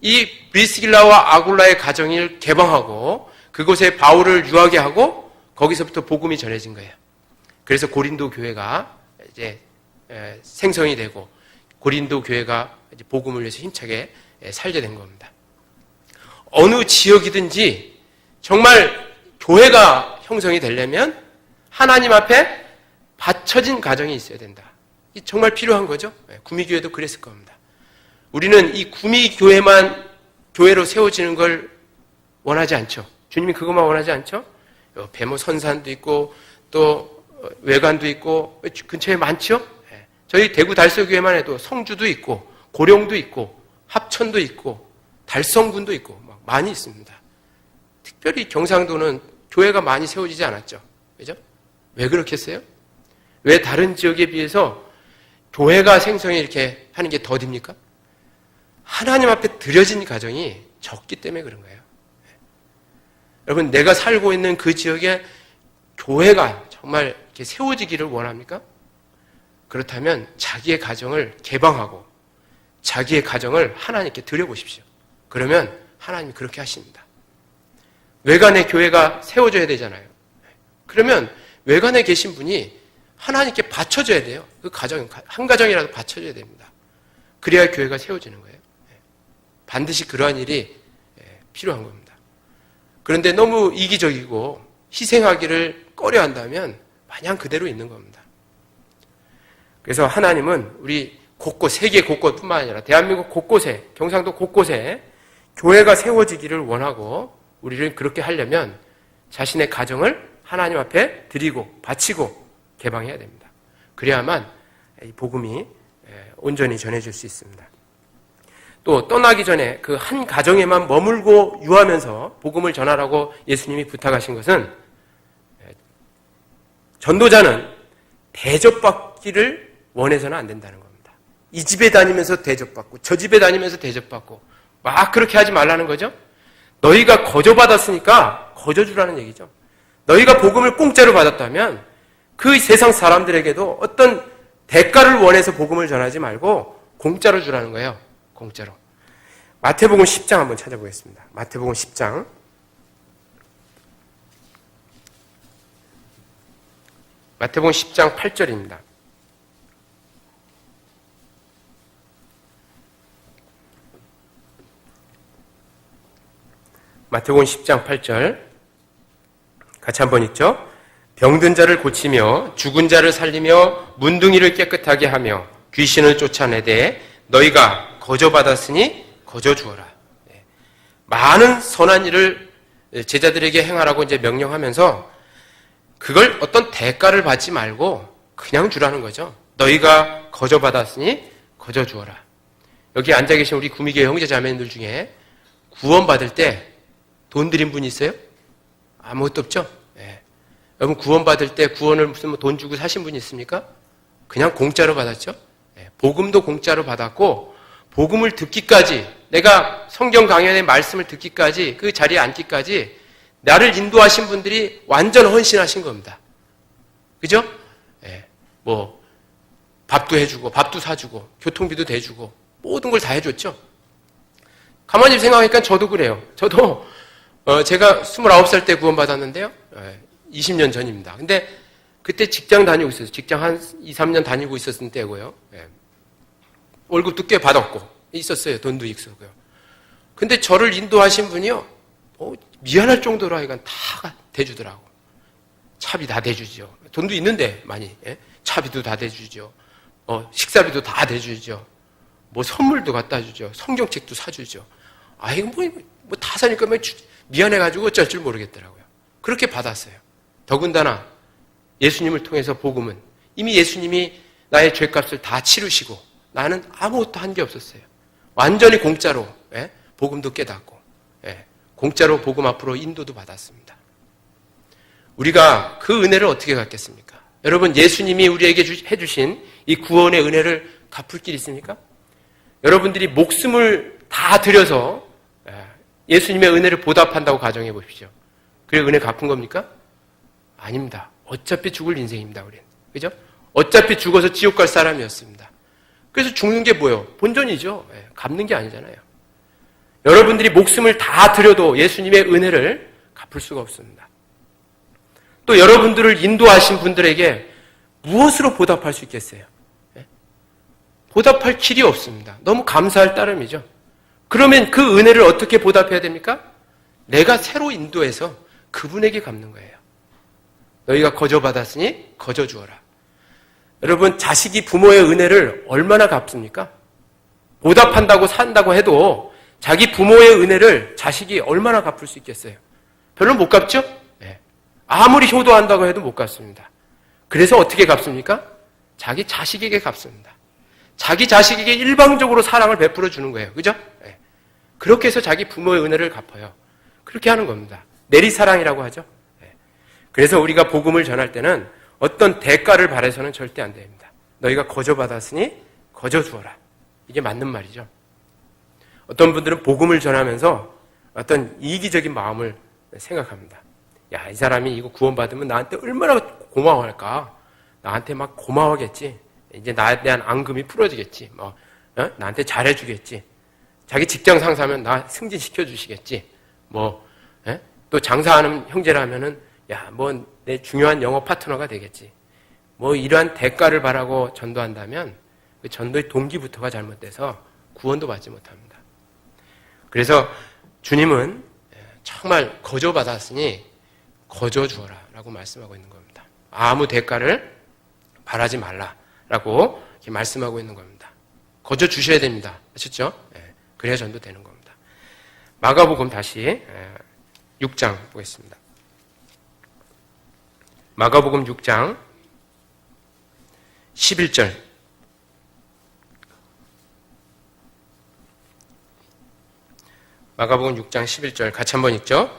이 브리스길라와 아굴라의 가정을 개방하고 그곳에 바울을 유하게 하고 거기서부터 복음이 전해진 거예요. 그래서 고린도 교회가 이제 생성이 되고 고린도 교회가 이제 복음을 위해서 힘차게 살게 된 겁니다. 어느 지역이든지 정말 교회가 형성이 되려면 하나님 앞에 받쳐진 가정이 있어야 된다. 이 정말 필요한 거죠. 구미교회도 그랬을 겁니다. 우리는 이 구미교회만 교회로 세워지는 걸 원하지 않죠. 주님이 그것만 원하지 않죠. 옆에 뭐 선산도 있고 또 외관도 있고 근처에 많죠. 저희 대구 달서교회만 해도 성주도 있고 고령도 있고 합천도 있고 달성군도 있고 막 많이 있습니다. 특별히 경상도는 교회가 많이 세워지지 않았죠. 그죠? 왜 그렇겠어요? 왜 다른 지역에 비해서 교회가 생성이 이렇게 하는 게 더딥니까? 하나님 앞에 드려진 가정이 적기 때문에 그런 거예요. 여러분, 내가 살고 있는 그 지역에 교회가 정말 이렇게 세워지기를 원합니까? 그렇다면 자기의 가정을 개방하고 자기의 가정을 하나님께 드려보십시오. 그러면 하나님이 그렇게 하십니다. 외관에 교회가 세워져야 되잖아요. 그러면 외관에 계신 분이 하나님께 바쳐줘야 돼요. 그 가정, 한 가정이라도 바쳐줘야 됩니다. 그래야 교회가 세워지는 거예요. 반드시 그러한 일이 필요한 겁니다. 그런데 너무 이기적이고 희생하기를 꺼려한다면 마냥 그대로 있는 겁니다. 그래서 하나님은 우리 곳곳, 세계 곳곳뿐만 아니라 대한민국 곳곳에, 경상도 곳곳에 교회가 세워지기를 원하고 우리를 그렇게 하려면 자신의 가정을 하나님 앞에 드리고 바치고 개방해야 됩니다. 그래야만 이 복음이 온전히 전해질 수 있습니다. 또 떠나기 전에 그 한 가정에만 머물고 유하면서 복음을 전하라고 예수님이 부탁하신 것은 전도자는 대접받기를 원해서는 안 된다는 겁니다. 이 집에 다니면서 대접받고 저 집에 다니면서 대접받고 막 그렇게 하지 말라는 거죠. 너희가 거저받았으니까 거저주라는 얘기죠. 너희가 복음을 공짜로 받았다면 그 세상 사람들에게도 어떤 대가를 원해서 복음을 전하지 말고 공짜로 주라는 거예요. 공짜로. 마태복음 10장 한번 찾아보겠습니다. 마태복음 10장. 마태복음 10장 8절입니다. 마태복음 10장 8절. 같이 한번 읽죠. 병든 자를 고치며 죽은 자를 살리며 문둥이를 깨끗하게 하며 귀신을 쫓아내되 너희가 거저받았으니 거저주어라. 많은 선한 일을 제자들에게 행하라고 이제 명령하면서 그걸 어떤 대가를 받지 말고 그냥 주라는 거죠. 너희가 거저받았으니 거저주어라. 여기 앉아 계신 우리 구미교회 형제 자매님들 중에 구원받을 때 돈 드린 분이 있어요? 아무것도 없죠? 여러분 구원받을 때 구원을 무슨 돈 주고 사신 분이 있습니까? 그냥 공짜로 받았죠? 복음도 공짜로 받았고 복음을 듣기까지, 내가 성경 강연의 말씀을 듣기까지, 그 자리에 앉기까지 나를 인도하신 분들이 완전 헌신하신 겁니다. 그죠? 뭐 밥도 해주고 밥도 사주고 교통비도 대주고 모든 걸 다 해줬죠. 가만히 생각하니까 저도 그래요. 저도 제가 29살 때 구원받았는데요. 20년 전입니다. 근데 그때 직장 다니고 있었어요. 직장 한 2, 3년 다니고 있었을 때고요. 월급도 꽤 받았고 있었어요. 돈도 있었고요. 근데 저를 인도하신 분이요. 미안할 정도로 하여간 다 대주더라고. 차비 다 대주죠. 돈도 있는데 많이. 차비도 다 대주죠. 식사비도 다 대주죠. 뭐 선물도 갖다 주죠. 성경책도 사주죠. 이거 뭐 다 사니까 미안해가지고 어쩔 줄 모르겠더라고요. 그렇게 받았어요. 더군다나 예수님을 통해서 복음은 이미 예수님이 나의 죄값을 다 치르시고 나는 아무것도 한 게 없었어요. 완전히 공짜로 복음도 깨닫고 공짜로 복음 앞으로 인도도 받았습니다. 우리가 그 은혜를 어떻게 갚겠습니까? 여러분, 예수님이 우리에게 해주신 이 구원의 은혜를 갚을 길 있습니까? 여러분들이 목숨을 다 들여서 예수님의 은혜를 보답한다고 가정해 보십시오. 그래 은혜 갚은 겁니까? 아닙니다. 어차피 죽을 인생입니다, 우리는. 그죠? 어차피 죽어서 지옥 갈 사람이었습니다. 그래서 죽는 게 뭐예요? 본전이죠. 갚는 게 아니잖아요. 여러분들이 목숨을 다 들여도 예수님의 은혜를 갚을 수가 없습니다. 또 여러분들을 인도하신 분들에게 무엇으로 보답할 수 있겠어요? 보답할 길이 없습니다. 너무 감사할 따름이죠. 그러면 그 은혜를 어떻게 보답해야 됩니까? 내가 새로 인도해서 그분에게 갚는 거예요. 너희가 거저받았으니 거저 주어라. 여러분, 자식이 부모의 은혜를 얼마나 갚습니까? 보답한다고 산다고 해도 자기 부모의 은혜를 자식이 얼마나 갚을 수 있겠어요? 별로 못 갚죠? 아무리 효도한다고 해도 못 갚습니다. 그래서 어떻게 갚습니까? 자기 자식에게 갚습니다. 자기 자식에게 일방적으로 사랑을 베풀어 주는 거예요. 그죠? 그렇게 해서 자기 부모의 은혜를 갚아요. 그렇게 하는 겁니다. 내리사랑이라고 하죠. 그래서 우리가 복음을 전할 때는 어떤 대가를 바라서는 절대 안 됩니다. 너희가 거저받았으니 거저 주어라. 이게 맞는 말이죠. 어떤 분들은 복음을 전하면서 어떤 이기적인 마음을 생각합니다. 야, 이 사람이 이거 구원받으면 나한테 얼마나 고마워할까? 나한테 막 고마워하겠지. 이제 나에 대한 앙금이 풀어지겠지. 나한테 잘해주겠지. 자기 직장 상사면 나 승진시켜 주시겠지. 또 장사하는 형제라면은 야, 내 중요한 영업 파트너가 되겠지. 이러한 대가를 바라고 전도한다면 그 전도의 동기부터가 잘못돼서 구원도 받지 못합니다. 그래서 주님은 정말 거저 받았으니 거저 주어라 라고 말씀하고 있는 겁니다. 아무 대가를 바라지 말라라고 이렇게 말씀하고 있는 겁니다. 거저 주셔야 됩니다. 아셨죠? 그래야 전도되는 겁니다. 마가복음 다시 6장 보겠습니다. 마가복음 6장 11절. 마가복음 6장 11절 같이 한번 읽죠.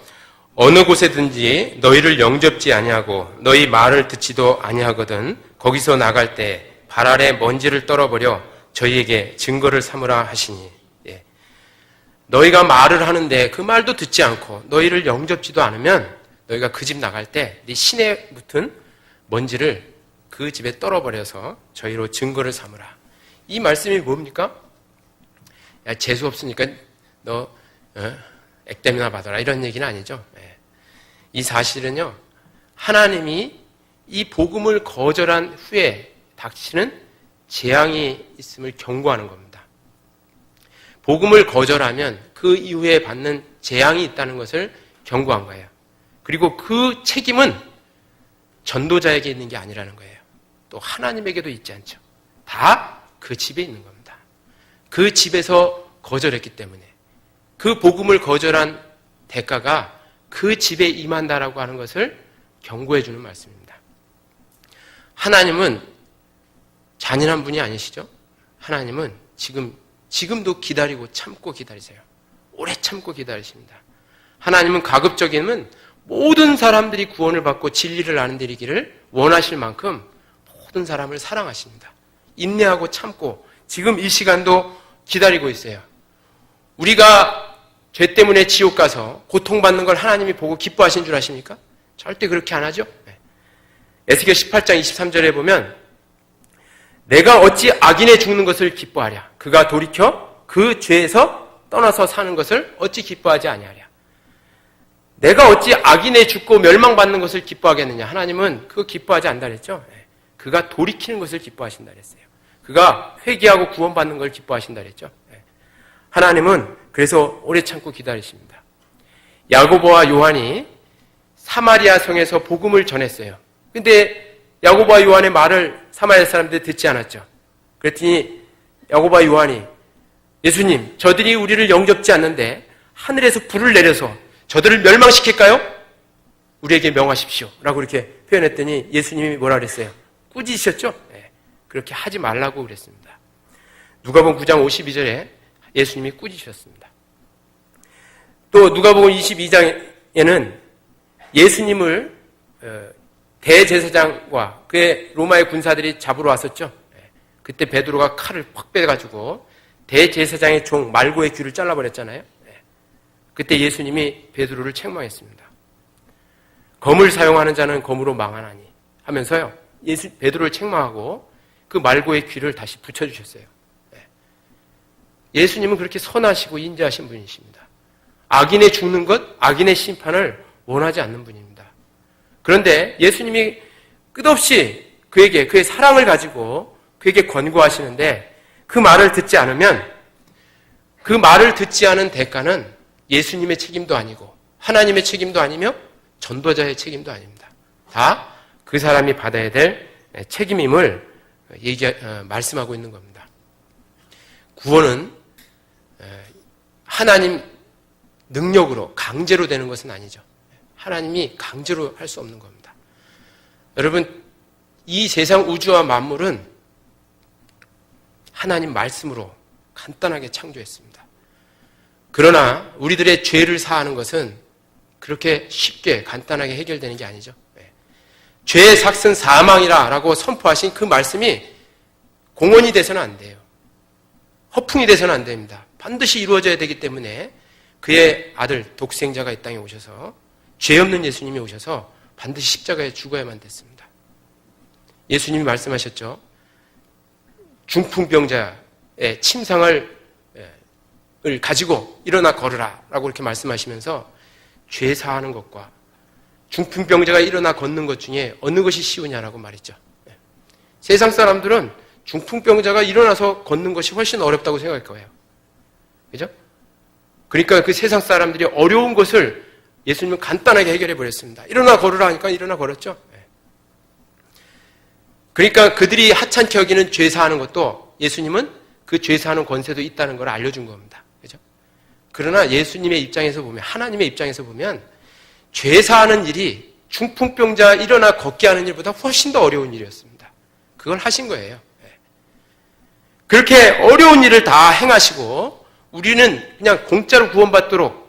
어느 곳에든지 너희를 영접지 아니하고 너희 말을 듣지도 아니하거든 거기서 나갈 때 발 아래 먼지를 떨어버려 저희에게 증거를 삼으라 하시니. 너희가 말을 하는데 그 말도 듣지 않고 너희를 영접지도 않으면 너희가 그 집 나갈 때 네 신에 붙은 먼지를 그 집에 떨어버려서 저희로 증거를 삼으라. 이 말씀이 뭡니까? 야, 재수 없으니까 너 액땜이나 받아라 이런 얘기는 아니죠. 이 사실은요, 하나님이 이 복음을 거절한 후에 닥치는 재앙이 있음을 경고하는 겁니다. 복음을 거절하면 그 이후에 받는 재앙이 있다는 것을 경고한 거예요. 그리고 그 책임은 전도자에게 있는 게 아니라는 거예요. 또 하나님에게도 있지 않죠. 다 그 집에 있는 겁니다. 그 집에서 거절했기 때문에 그 복음을 거절한 대가가 그 집에 임한다라고 하는 것을 경고해 주는 말씀입니다. 하나님은 잔인한 분이 아니시죠? 하나님은 지금도 기다리고 참고 기다리세요. 오래 참고 기다리십니다. 하나님은 가급적이면 모든 사람들이 구원을 받고 진리를 아는 데 이르기를 원하실 만큼 모든 사람을 사랑하십니다. 인내하고 참고 지금 이 시간도 기다리고 있어요. 우리가 죄 때문에 지옥 가서 고통받는 걸 하나님이 보고 기뻐하신 줄 아십니까? 절대 그렇게 안 하죠. 에스겔 18장 23절에 보면 내가 어찌 악인의 죽는 것을 기뻐하랴. 그가 돌이켜 그 죄에서 떠나서 사는 것을 어찌 기뻐하지 아니하랴. 내가 어찌 악인의 죽고 멸망받는 것을 기뻐하겠느냐. 하나님은 그거 기뻐하지 않다 그랬죠. 그가 돌이키는 것을 기뻐하신다 그랬어요. 그가 회개하고 구원받는 걸 기뻐하신다 그랬죠. 하나님은 그래서 오래 참고 기다리십니다. 야고보와 요한이 사마리아 성에서 복음을 전했어요. 근데 야고보와 요한의 말을 사마리아 사람들이 듣지 않았죠. 그랬더니 야고보와 요한이 예수님, 저들이 우리를 영접지 않는데 하늘에서 불을 내려서 저들을 멸망시킬까요? 우리에게 명하십시오. 라고 이렇게 표현했더니 예수님이 뭐라 그랬어요? 꾸짖으셨죠? 네, 그렇게 하지 말라고 그랬습니다. 누가복음 9장 52절에 예수님이 꾸짖으셨습니다. 또 누가복음 22장에는 예수님을 대제사장과 그의 로마의 군사들이 잡으러 왔었죠. 그때 베드로가 칼을 팍 빼가지고 대제사장의 종 말고의 귀를 잘라버렸잖아요. 그때 예수님이 베드로를 책망했습니다. 검을 사용하는 자는 검으로 망하나니 하면서요. 베드로를 책망하고 그 말고의 귀를 다시 붙여주셨어요. 예수님은 그렇게 선하시고 인자하신 분이십니다. 악인의 죽는 것, 악인의 심판을 원하지 않는 분입니다. 그런데 예수님이 끝없이 그에게 그의 사랑을 가지고 그에게 권고하시는데 그 말을 듣지 않으면 그 말을 듣지 않은 대가는 예수님의 책임도 아니고 하나님의 책임도 아니며 전도자의 책임도 아닙니다. 다 그 사람이 받아야 될 책임임을 말씀하고 있는 겁니다. 구원은 하나님 능력으로 강제로 되는 것은 아니죠. 하나님이 강제로 할 수 없는 겁니다. 여러분, 이 세상 우주와 만물은 하나님 말씀으로 간단하게 창조했습니다. 그러나 우리들의 죄를 사하는 것은 그렇게 쉽게 간단하게 해결되는 게 아니죠. 죄의 삭은 사망이라고 선포하신 그 말씀이 공언이 돼서는 안 돼요. 허풍이 돼서는 안 됩니다. 반드시 이루어져야 되기 때문에 그의 아들 독생자가 이 땅에 오셔서 죄 없는 예수님이 오셔서 반드시 십자가에 죽어야만 됐습니다. 예수님이 말씀하셨죠. 중풍병자의 침상을 가지고 일어나 걸으라 라고 이렇게 말씀하시면서 죄 사하는 것과 중풍병자가 일어나 걷는 것 중에 어느 것이 쉬우냐라고 말했죠. 세상 사람들은 중풍병자가 일어나서 걷는 것이 훨씬 어렵다고 생각할 거예요. 그죠? 그러니까 그 세상 사람들이 어려운 것을 예수님은 간단하게 해결해 버렸습니다. 일어나 걸으라 하니까 일어나 걸었죠. 그러니까 그들이 하찮게 여기는 죄 사하는 것도 예수님은 그 죄 사하는 권세도 있다는 걸 알려준 겁니다. 그죠? 그러나 예수님의 입장에서 보면, 하나님의 입장에서 보면 죄 사하는 일이 중풍병자 일어나 걷게 하는 일보다 훨씬 더 어려운 일이었습니다. 그걸 하신 거예요. 그렇게 어려운 일을 다 행하시고 우리는 그냥 공짜로 구원받도록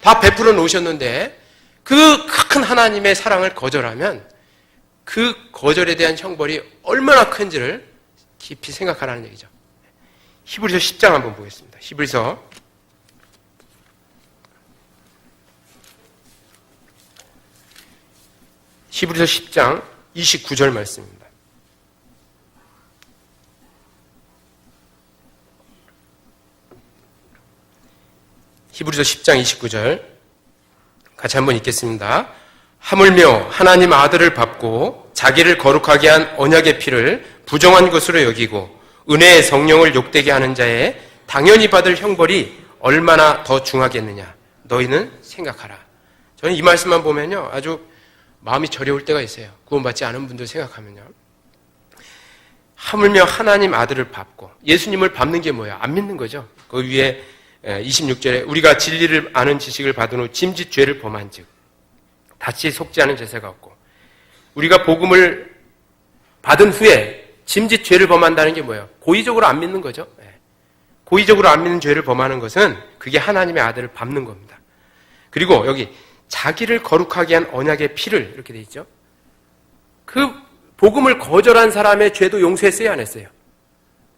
다 베풀어 놓으셨는데 그 큰 하나님의 사랑을 거절하면 그 거절에 대한 형벌이 얼마나 큰지를 깊이 생각하라는 얘기죠. 히브리서 10장 한번 보겠습니다. 히브리서 10장 29절 말씀입니다. 히브리서 10장 29절 같이 한번 읽겠습니다. 하물며 하나님 아들을 밟고 자기를 거룩하게 한 언약의 피를 부정한 것으로 여기고 은혜의 성령을 욕되게 하는 자의 당연히 받을 형벌이 얼마나 더 중하겠느냐. 너희는 생각하라. 저는 이 말씀만 보면요 아주 마음이 저려올 때가 있어요. 구원받지 않은 분들 생각하면요. 하물며 하나님 아들을 밟고, 예수님을 밟는 게 뭐예요? 안 믿는 거죠. 그 위에 26절에 우리가 진리를 아는 지식을 받은 후 짐짓 죄를 범한 즉 다시 속지 않은 제사가 없고, 우리가 복음을 받은 후에 짐짓 죄를 범한다는 게 뭐예요? 고의적으로 안 믿는 거죠. 고의적으로 안 믿는 죄를 범하는 것은 그게 하나님의 아들을 밟는 겁니다. 그리고 여기 자기를 거룩하게 한 언약의 피를 이렇게 돼 있죠. 그 복음을 거절한 사람의 죄도 용서했어요, 안 했어요?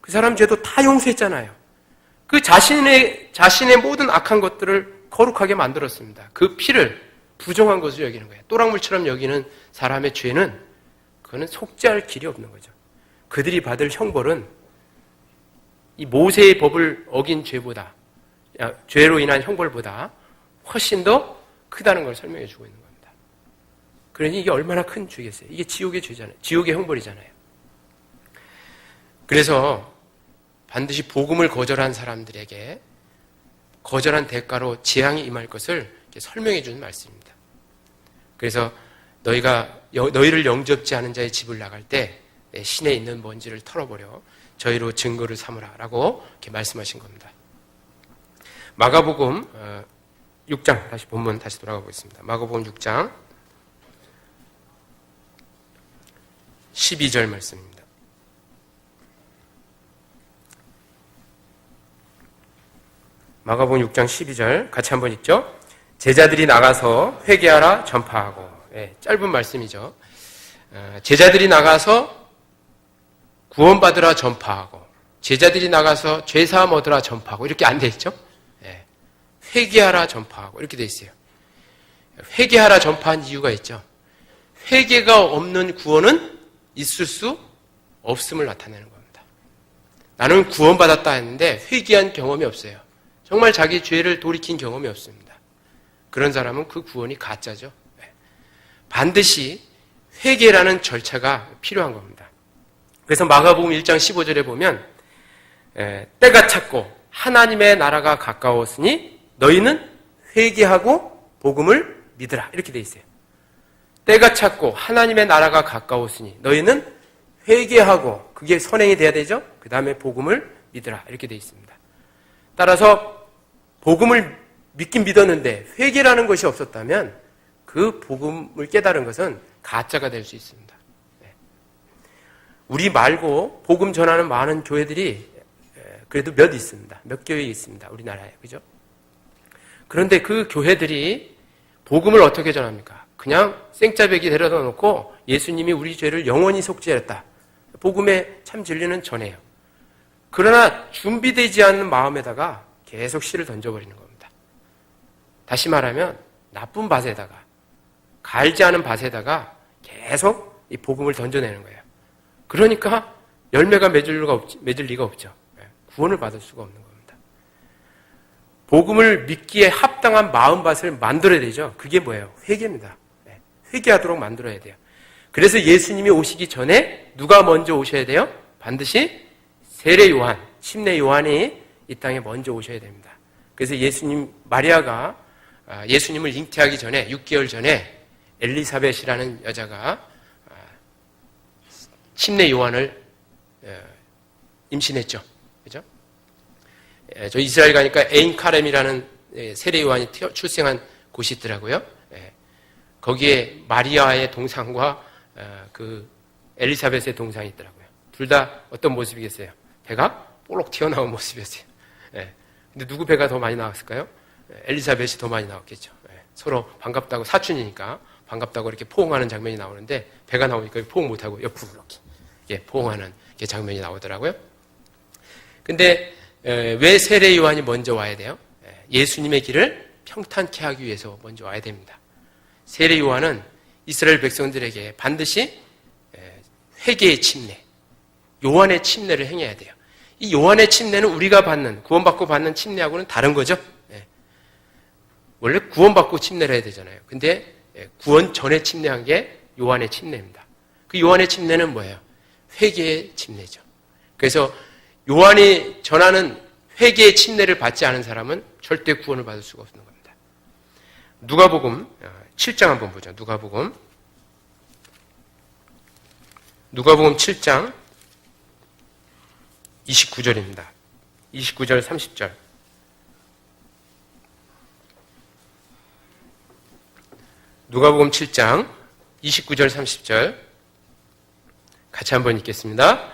그 사람 죄도 다 용서했잖아요. 그 자신의 모든 악한 것들을 거룩하게 만들었습니다. 그 피를 부정한 것을 여기는 거예요. 또랑물처럼 여기는 사람의 죄는 그거는 속죄할 길이 없는 거죠. 그들이 받을 형벌은 이 모세의 법을 어긴 죄로 인한 형벌보다 훨씬 더 크다는 걸 설명해 주고 있는 겁니다. 그러니 이게 얼마나 큰 죄겠어요. 이게 지옥의 죄잖아요. 지옥의 형벌이잖아요. 그래서 반드시 복음을 거절한 사람들에게 거절한 대가로 재앙이 임할 것을 설명해 주는 말씀입니다. 그래서 너희를 영접지 않은 자의 집을 나갈 때 내 신에 있는 먼지를 털어버려 저희로 증거를 삼으라 라고 이렇게 말씀하신 겁니다. 마가복음 6장 다시 본문 다시 돌아가 보겠습니다. 마가복음 6장 12절 말씀입니다. 마가복음 6장 12절 같이 한번 읽죠. 제자들이 나가서 회개하라 전파하고. 짧은 말씀이죠. 제자들이 나가서 구원받으라 전파하고 제자들이 나가서 죄사함 얻으라 전파하고 이렇게 안 돼 있죠. 회개하라 전파하고 이렇게 돼 있어요. 회개하라 전파한 이유가 있죠. 회개가 없는 구원은 있을 수 없음을 나타내는 겁니다. 나는 구원받았다 했는데 회개한 경험이 없어요. 정말 자기 죄를 돌이킨 경험이 없습니다. 그런 사람은 그 구원이 가짜죠. 반드시 회개라는 절차가 필요한 겁니다. 그래서 마가복음 1장 15절에 보면 때가 찼고 하나님의 나라가 가까웠으니 너희는 회개하고 복음을 믿으라 이렇게 돼 있어요. 때가 찼고 하나님의 나라가 가까웠으니 너희는 회개하고 그게 선행이 돼야 되죠. 그 다음에 복음을 믿으라 이렇게 돼 있습니다. 따라서 복음을 믿긴 믿었는데 회개라는 것이 없었다면 그 복음을 깨달은 것은 가짜가 될 수 있습니다. 우리 말고 복음 전하는 많은 교회들이 그래도 몇 있습니다. 몇 교회 있습니다. 우리나라에. 그죠? 그런데 그 교회들이 복음을 어떻게 전합니까? 그냥 생짜배기 데려다 놓고 예수님이 우리 죄를 영원히 속죄했다. 복음의 참 진리는 전해요. 그러나 준비되지 않는 마음에다가 계속 씨를 던져버리는 겁니다. 다시 말하면 나쁜 밭에다가 갈지 않은 밭에다가 계속 이 복음을 던져내는 거예요. 그러니까 열매가 맺을 리가 없죠. 구원을 받을 수가 없는 겁니다. 복음을 믿기에 합당한 마음밭을 만들어야 되죠. 그게 뭐예요? 회개입니다. 회개하도록 만들어야 돼요. 그래서 예수님이 오시기 전에 누가 먼저 오셔야 돼요? 반드시 세례 요한, 침례 요한이 이 땅에 먼저 오셔야 됩니다. 그래서 마리아가 예수님을 잉태하기 전에 6개월 전에 엘리사벳이라는 여자가 침례 요한을 임신했죠. 그죠? 저 이스라엘 가니까 에인 카렘이라는 세례 요한이 출생한 곳이 있더라고요. 거기에 마리아의 동상과 그 엘리사벳의 동상이 있더라고요. 둘 다 어떤 모습이겠어요? 배가 볼록 튀어나온 모습이었어요. 근데 누구 배가 더 많이 나왔을까요? 엘리사벳이 더 많이 나왔겠죠. 서로 반갑다고, 사촌이니까 반갑다고 이렇게 포옹하는 장면이 나오는데 배가 나오니까 포옹 못하고 옆으로 이렇게 포옹하는 장면이 나오더라고요. 근데 왜 세례 요한이 먼저 와야 돼요? 예수님의 길을 평탄케 하기 위해서 먼저 와야 됩니다. 세례 요한은 이스라엘 백성들에게 반드시 회개의 침례, 요한의 침례를 행해야 돼요. 이 요한의 침례는 우리가 구원받고 받는 침례하고는 다른 거죠. 원래 구원받고 침례를 해야 되잖아요. 근데 구원 전에 침례한 게 요한의 침례입니다. 그 요한의 침례는 뭐예요? 회개의 침례죠. 그래서 요한이 전하는 회개의 침례를 받지 않은 사람은 절대 구원을 받을 수가 없는 겁니다. 누가복음 7장 한번 보죠. 누가복음 7장 29절입니다. 29절 30절. 누가복음 7장 29절 30절 같이 한번 읽겠습니다.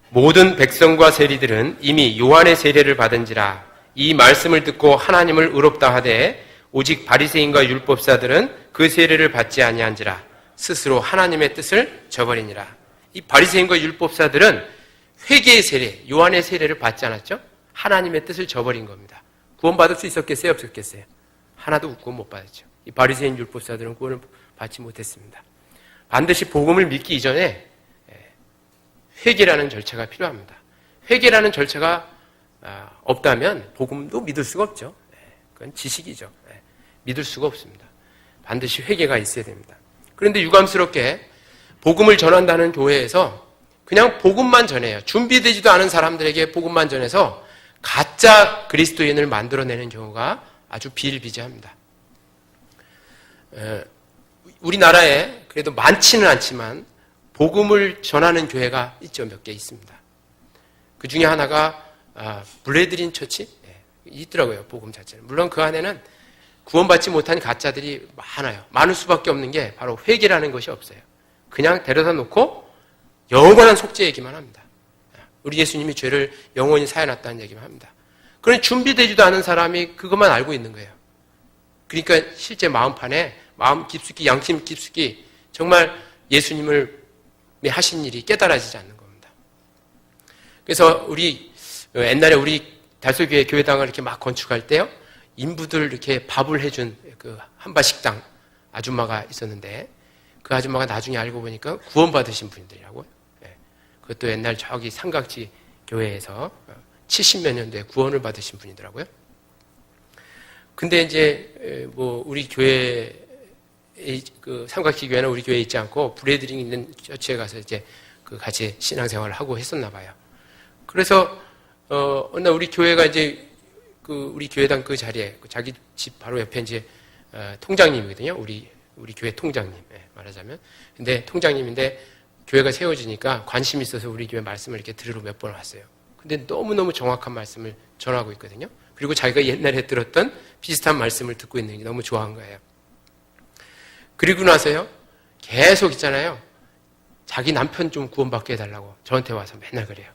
모든 백성과 세리들은 이미 요한의 세례를 받은지라 이 말씀을 듣고 하나님을 의롭다 하되 오직 바리새인과 율법사들은 그 세례를 받지 아니한지라 스스로 하나님의 뜻을 저버리니라. 이 바리새인과 율법사들은 회개의 세례, 요한의 세례를 받지 않았죠? 하나님의 뜻을 저버린 겁니다. 구원받을 수 있었겠어요? 없었겠어요? 하나도 구원 못 받았죠. 이 바리새인 율법사들은 구원을 받지 못했습니다. 반드시 복음을 믿기 이전에 회개라는 절차가 필요합니다. 회개라는 절차가 없다면 복음도 믿을 수가 없죠. 그건 지식이죠. 믿을 수가 없습니다. 반드시 회개가 있어야 됩니다. 그런데 유감스럽게 복음을 전한다는 교회에서 그냥 복음만 전해요. 준비되지도 않은 사람들에게 복음만 전해서 가짜 그리스도인을 만들어내는 경우가 아주 비일비재합니다. 우리나라에 그래도 많지는 않지만 복음을 전하는 교회가 있죠. 몇 개 있습니다. 그 중에 하나가 블레드린 처치 있더라고요. 복음 자체는. 물론 그 안에는 구원받지 못한 가짜들이 많아요. 많을 수밖에 없는 게 바로 회개라는 것이 없어요. 그냥 데려다 놓고 영원한 속죄 얘기만 합니다. 우리 예수님이 죄를 영원히 사해놨다는 얘기만 합니다. 그런 준비되지도 않은 사람이 그것만 알고 있는 거예요. 그러니까 실제 마음판에 마음 깊숙이 양심 깊숙이 정말 예수님을 하신 일이 깨달아지지 않는 겁니다. 그래서 옛날에 우리 달서교회 교회당을 이렇게 막 건축할 때요, 인부들 이렇게 밥을 해준 그 한바식당 아줌마가 있었는데 그 아줌마가 나중에 알고 보니까 구원받으신 분들이라고요. 그것도 옛날 저기 삼각지 교회에서 70몇 년도에 구원을 받으신 분이더라고요. 근데 이제 우리 교회 그 삼각지 교회는 우리 교회에 있지 않고 브레드링 있는 처치에 가서 이제 그 같이 신앙생활을 하고 했었나 봐요. 그래서 어느 날 우리 교회가 이제 그 우리 교회당 그 자리에 자기 집 바로 옆에 이제 통장님이거든요. 우리 교회 통장님 말하자면. 근데 통장님인데 교회가 세워지니까 관심이 있어서 우리 교회 말씀을 이렇게 들으러 몇 번 왔어요. 근데 너무너무 정확한 말씀을 전하고 있거든요. 그리고 자기가 옛날에 들었던 비슷한 말씀을 듣고 있는 게 너무 좋아한 거예요. 그리고 나서요, 계속 있잖아요. 자기 남편 좀 구원받게 해달라고 저한테 와서 맨날 그래요.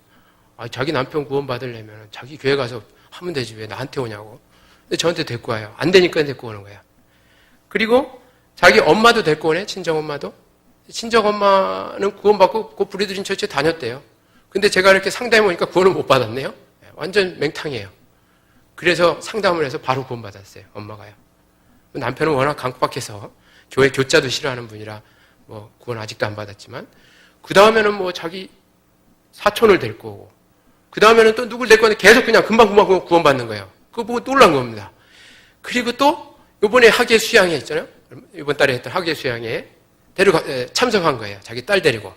자기 남편 구원받으려면 자기 교회 가서 하면 되지 왜 나한테 오냐고. 근데 저한테 데리고 와요. 안 되니까 데리고 오는 거야. 그리고 자기 엄마도 데리고 오네, 친정엄마도. 친정엄마는 구원받고 그 브리드린 처치에 다녔대요. 근데 제가 이렇게 상담해보니까 구원을 못 받았네요. 완전 맹탕이에요. 그래서 상담을 해서 바로 구원받았어요. 엄마가요. 남편은 워낙 강박해서 교회 교자도 싫어하는 분이라 구원 아직도 안 받았지만 그 다음에는 자기 사촌을 데리고 오고 그 다음에는 또 누굴 데리고 오는데 계속 그냥 금방 구원받는 거예요. 그거 보고 놀란 겁니다. 그리고 또 이번에 학예 수양회 있잖아요. 이번 달에 했던 학예 수양회에 참석한 거예요. 자기 딸 데리고.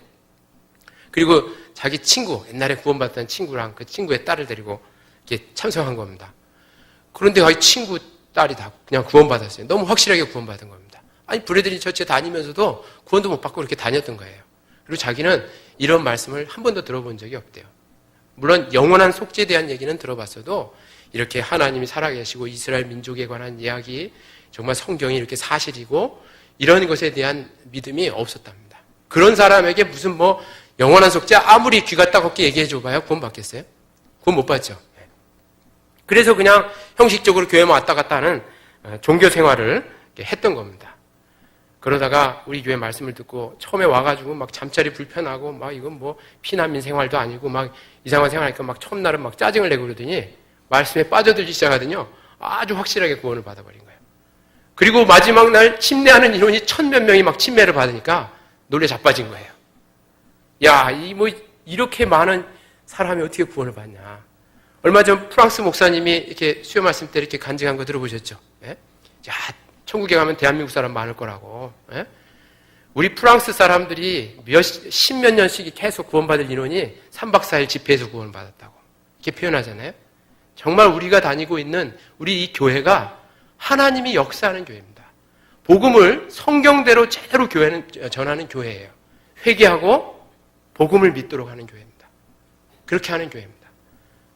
그리고 자기 친구, 옛날에 구원받았던 친구랑 그 친구의 딸을 데리고 이렇게 참석한 겁니다. 그런데 자기 친구 딸이 다 그냥 구원받았어요. 너무 확실하게 구원받은 겁니다. 아니, 브레드린 처치에 다니면서도 구원도 못 받고 이렇게 다녔던 거예요. 그리고 자기는 이런 말씀을 한 번도 들어본 적이 없대요. 물론 영원한 속죄에 대한 얘기는 들어봤어도 이렇게 하나님이 살아계시고 이스라엘 민족에 관한 이야기, 정말 성경이 이렇게 사실이고 이런 것에 대한 믿음이 없었답니다. 그런 사람에게 무슨 영원한 속죄 아무리 귀가 따갑게 얘기해 줘봐요. 구원 받겠어요? 구원 못 받죠. 그래서 그냥 형식적으로 교회만 왔다 갔다 하는 종교 생활을 했던 겁니다. 그러다가 우리 교회 말씀을 듣고 처음에 와가지고 막 잠자리 불편하고 막 이건 피난민 생활도 아니고 막 이상한 생활하니까 막 첫날은 막 짜증을 내고 그러더니 말씀에 빠져들기 시작하더니 아주 확실하게 구원을 받아버린 거예요. 그리고 마지막 날 침례하는 인원이 1000몇 명이 막 침례를 받으니까 놀래 자빠진 거예요. 야, 이렇게 많은 사람이 어떻게 구원을 받냐. 얼마 전 프랑스 목사님이 이렇게 수요 말씀 때 이렇게 간증한 거 들어보셨죠? 예? 야, 천국에 가면 대한민국 사람 많을 거라고. 예? 우리 프랑스 사람들이 십몇 년씩 계속 구원받을 인원이 3박 4일 집회에서 구원을 받았다고. 이렇게 표현하잖아요. 정말 우리가 다니고 있는 우리 이 교회가 하나님이 역사하는 교회입니다. 복음을 성경대로 제대로 전하는 교회예요. 회개하고 복음을 믿도록 하는 교회입니다. 그렇게 하는 교회입니다.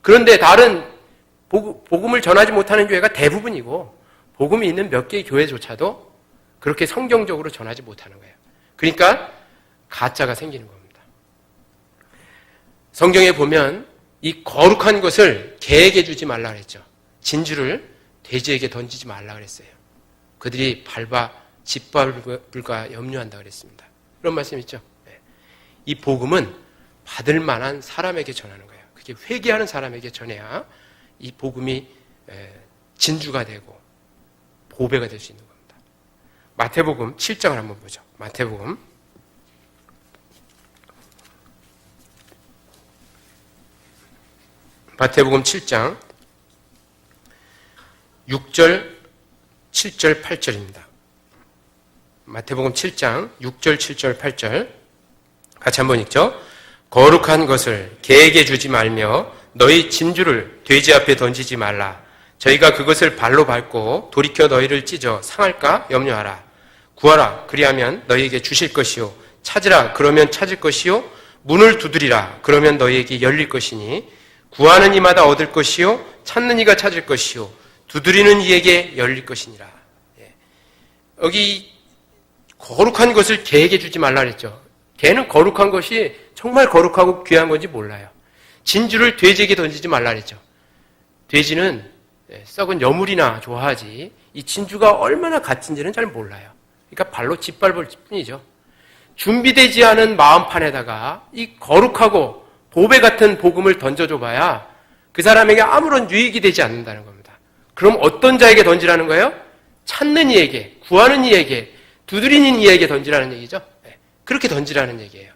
그런데 다른 복음을 전하지 못하는 교회가 대부분이고 복음이 있는 몇 개의 교회조차도 그렇게 성경적으로 전하지 못하는 거예요. 그러니까 가짜가 생기는 겁니다. 성경에 보면 이 거룩한 것을 개에게 주지 말라 그랬죠. 진주를 돼지에게 던지지 말라 그랬어요. 그들이 짓밟을까 염려한다 그랬습니다. 그런 말씀 있죠. 이 복음은 받을 만한 사람에게 전하는 거예요. 그게 회개하는 사람에게 전해야 이 복음이 진주가 되고 보배가 될 수 있는 겁니다. 마태복음 7장을 한번 보죠. 마태복음 7장 6절, 7절, 8절입니다. 마태복음 7장 6절, 7절, 8절 같이 한번 읽죠. 거룩한 것을 개에게 주지 말며 너희 진주를 돼지 앞에 던지지 말라. 저희가 그것을 발로 밟고 돌이켜 너희를 찢어 상할까 염려하라. 구하라 그리하면 너희에게 주실 것이요 찾으라 그러면 찾을 것이요 문을 두드리라 그러면 너희에게 열릴 것이니 구하는 이마다 얻을 것이요 찾는 이가 찾을 것이요 두드리는 이에게 열릴 것이니라. 여기 거룩한 것을 개에게 주지 말라 그랬죠. 개는 거룩한 것이 정말 거룩하고 귀한 건지 몰라요. 진주를 돼지에게 던지지 말라 그랬죠. 돼지는 썩은 여물이나 좋아하지 이 진주가 얼마나 값진지는 잘 몰라요. 그러니까 발로 짓밟을 뿐이죠. 준비되지 않은 마음판에다가 이 거룩하고 보배 같은 복음을 던져줘봐야 그 사람에게 아무런 유익이 되지 않는다는 겁니다. 그럼 어떤 자에게 던지라는 거예요? 찾는 이에게, 구하는 이에게, 두드리는 이에게 던지라는 얘기죠. 그렇게 던지라는 얘기예요.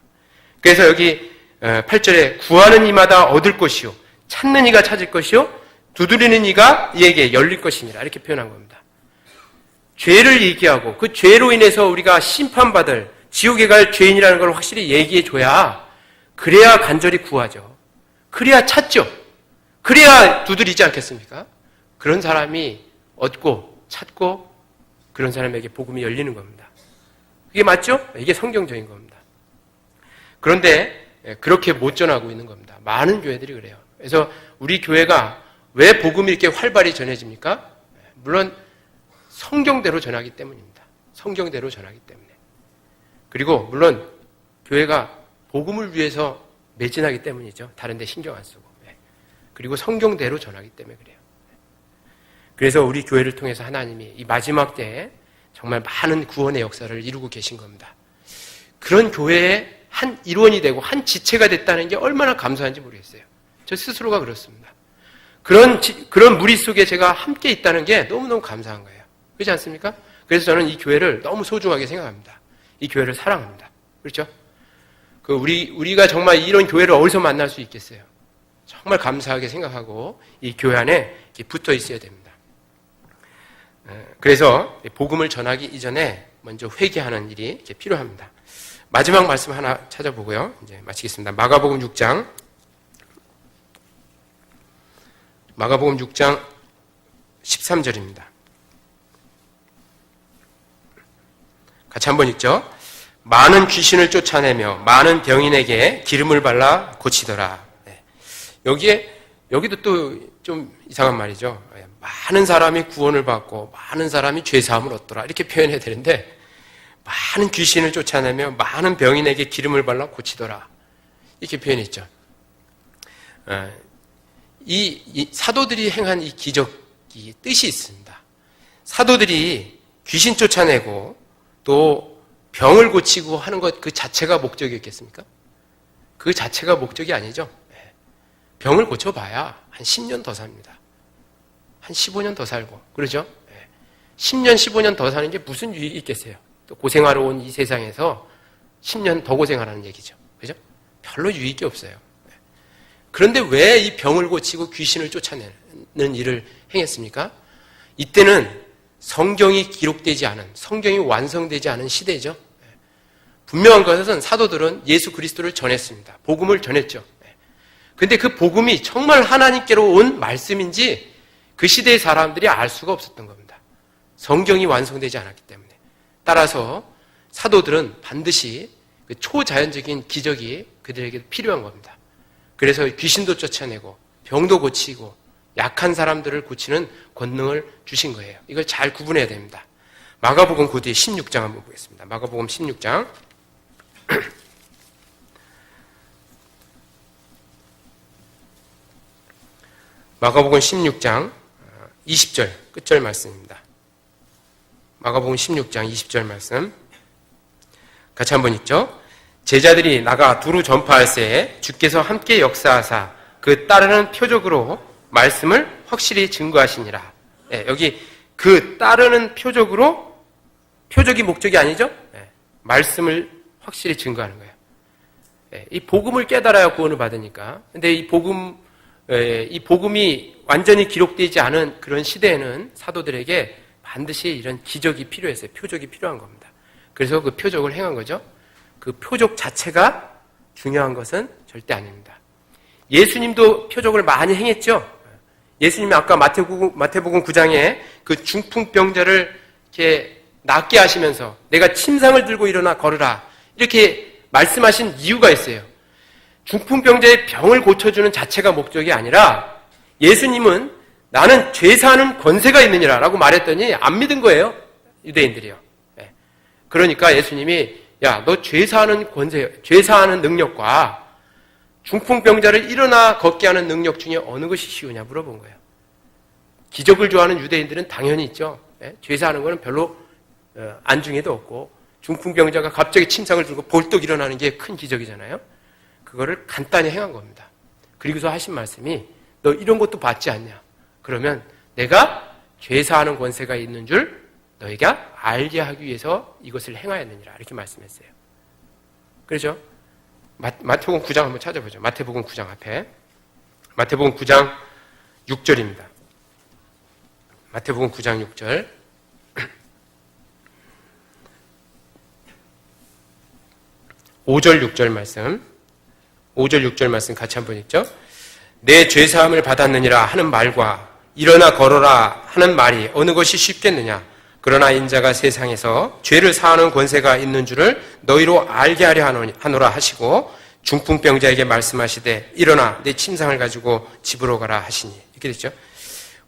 그래서 여기 8절에 구하는 이마다 얻을 것이요 찾는 이가 찾을 것이요 두드리는 이가 이에게 열릴 것이니라 이렇게 표현한 겁니다. 죄를 얘기하고 그 죄로 인해서 우리가 심판받을 지옥에 갈 죄인이라는 걸 확실히 얘기해줘야 그래야 간절히 구하죠. 그래야 찾죠. 그래야 두드리지 않겠습니까? 그런 사람이 얻고 찾고 그런 사람에게 복음이 열리는 겁니다. 그게 맞죠? 이게 성경적인 겁니다. 그런데 그렇게 못 전하고 있는 겁니다. 많은 교회들이 그래요. 그래서 우리 교회가 왜 복음이 이렇게 활발히 전해집니까? 물론 성경대로 전하기 때문입니다. 성경대로 전하기 때문에. 그리고 물론 교회가 복음을 위해서 매진하기 때문이죠. 다른 데 신경 안 쓰고. 그리고 성경대로 전하기 때문에 그래요. 그래서 우리 교회를 통해서 하나님이 이 마지막 때에 정말 많은 구원의 역사를 이루고 계신 겁니다. 그런 교회의 한 일원이 되고 한 지체가 됐다는 게 얼마나 감사한지 모르겠어요. 저 스스로가 그렇습니다. 그런 무리 속에 제가 함께 있다는 게 너무너무 감사한 거예요. 그렇지 않습니까? 그래서 저는 이 교회를 너무 소중하게 생각합니다. 이 교회를 사랑합니다. 그렇죠? 우리가 정말 이런 교회를 어디서 만날 수 있겠어요? 정말 감사하게 생각하고 이 교회 안에 붙어 있어야 됩니다. 그래서 복음을 전하기 이전에 먼저 회개하는 일이 필요합니다. 마지막 말씀 하나 찾아보고요. 이제 마치겠습니다. 마가복음 6장 13절입니다. 같이 한번 읽죠. 많은 귀신을 쫓아내며 많은 병인에게 기름을 발라 고치더라. 여기도 또 좀 이상한 말이죠. 많은 사람이 구원을 받고 많은 사람이 죄사함을 얻더라. 이렇게 표현해야 되는데 많은 귀신을 쫓아내며 많은 병인에게 기름을 발라 고치더라. 이렇게 표현했죠. 이 사도들이 행한 이 기적이 뜻이 있습니다. 사도들이 귀신 쫓아내고 또 병을 고치고 하는 것 그 자체가 목적이었겠습니까? 그 자체가 목적이 아니죠. 병을 고쳐봐야 한 10년 더 삽니다. 한 15년 더 살고 그러죠? 10년, 15년 더 사는 게 무슨 유익이 있겠어요? 또 고생하러 온 이 세상에서 10년 더 고생하라는 얘기죠. 그죠? 별로 유익이 없어요. 그런데 왜 이 병을 고치고 귀신을 쫓아내는 일을 행했습니까? 이때는 성경이 기록되지 않은, 성경이 완성되지 않은 시대죠. 분명한 것은 사도들은 예수 그리스도를 전했습니다. 복음을 전했죠. 근데 그 복음이 정말 하나님께로 온 말씀인지 그 시대의 사람들이 알 수가 없었던 겁니다. 성경이 완성되지 않았기 때문에. 따라서 사도들은 반드시 그 초자연적인 기적이 그들에게 필요한 겁니다. 그래서 귀신도 쫓아내고 병도 고치고 약한 사람들을 고치는 권능을 주신 거예요. 이걸 잘 구분해야 됩니다. 마가복음 그 뒤에 16장 한번 보겠습니다. 마가복음 16장 마가복음 16장 20절 끝절 말씀입니다. 마가복음 16장 20절 말씀 같이 한번 읽죠. 제자들이 나가 두루 전파할새 주께서 함께 역사하사 그 따르는 표적으로 말씀을 확실히 증거하시니라. 여기 그 따르는 표적으로, 표적이 목적이 아니죠? 말씀을 확실히 증거하는 거예요. 이 복음을 깨달아야 구원을 받으니까. 근데 이 복음이 완전히 기록되지 않은 그런 시대에는 사도들에게 반드시 이런 기적이 필요했어요. 표적이 필요한 겁니다. 그래서 그 표적을 행한 거죠. 그 표적 자체가 중요한 것은 절대 아닙니다. 예수님도 표적을 많이 행했죠. 예수님이 아까 마태복음 9장에 그 중풍병자를 이렇게 낫게 하시면서 내가 침상을 들고 일어나 걸으라 이렇게 말씀하신 이유가 있어요. 중풍병자의 병을 고쳐주는 자체가 목적이 아니라 예수님은 나는 죄사하는 권세가 있느니라 라고 말했더니 안 믿은 거예요. 유대인들이요. 그러니까 예수님이 야, 너 죄사하는 권세, 죄사하는 능력과 중풍병자를 일어나 걷게 하는 능력 중에 어느 것이 쉬우냐 물어본 거예요. 기적을 좋아하는 유대인들은 당연히 있죠. 죄사하는 거는 별로 안중에도 없고 중풍병자가 갑자기 침상을 들고 벌떡 일어나는 게 큰 기적이잖아요. 그거를 간단히 행한 겁니다. 그리고서 하신 말씀이 너 이런 것도 받지 않냐? 그러면 내가 죄사하는 권세가 있는 줄 너희가 알게 하기 위해서 이것을 행하였느니라 이렇게 말씀했어요. 그렇죠? 마태복음 9장 한번 찾아보죠. 마태복음 9장 앞에 마태복음 9장 6절입니다. 마태복음 9장 6절 5절 6절 말씀 5절 6절 말씀 같이 한번 읽죠. 내 죄사함을 받았느니라 하는 말과 일어나 걸어라 하는 말이 어느 것이 쉽겠느냐. 그러나 인자가 세상에서 죄를 사하는 권세가 있는 줄을 너희로 알게 하려 하노라 하시고 중풍병자에게 말씀하시되 일어나 내 침상을 가지고 집으로 가라 하시니 이렇게 됐죠.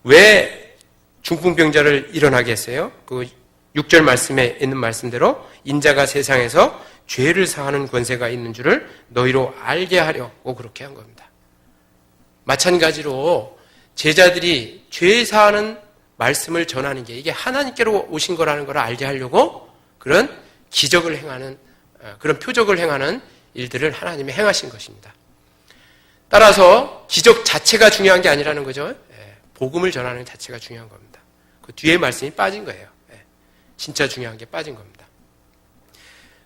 왜 중풍병자를 일어나게 했어요? 그 6절 말씀에 있는 말씀대로 인자가 세상에서 죄를 사하는 권세가 있는 줄을 너희로 알게 하려고 그렇게 한 겁니다. 마찬가지로 제자들이 죄 사하는 말씀을 전하는 게 이게 하나님께로 오신 거라는 걸 알게 하려고 그런 기적을 행하는, 그런 표적을 행하는 일들을 하나님이 행하신 것입니다. 따라서 기적 자체가 중요한 게 아니라는 거죠. 복음을 전하는 자체가 중요한 겁니다. 그 뒤에 말씀이 빠진 거예요. 진짜 중요한 게 빠진 겁니다.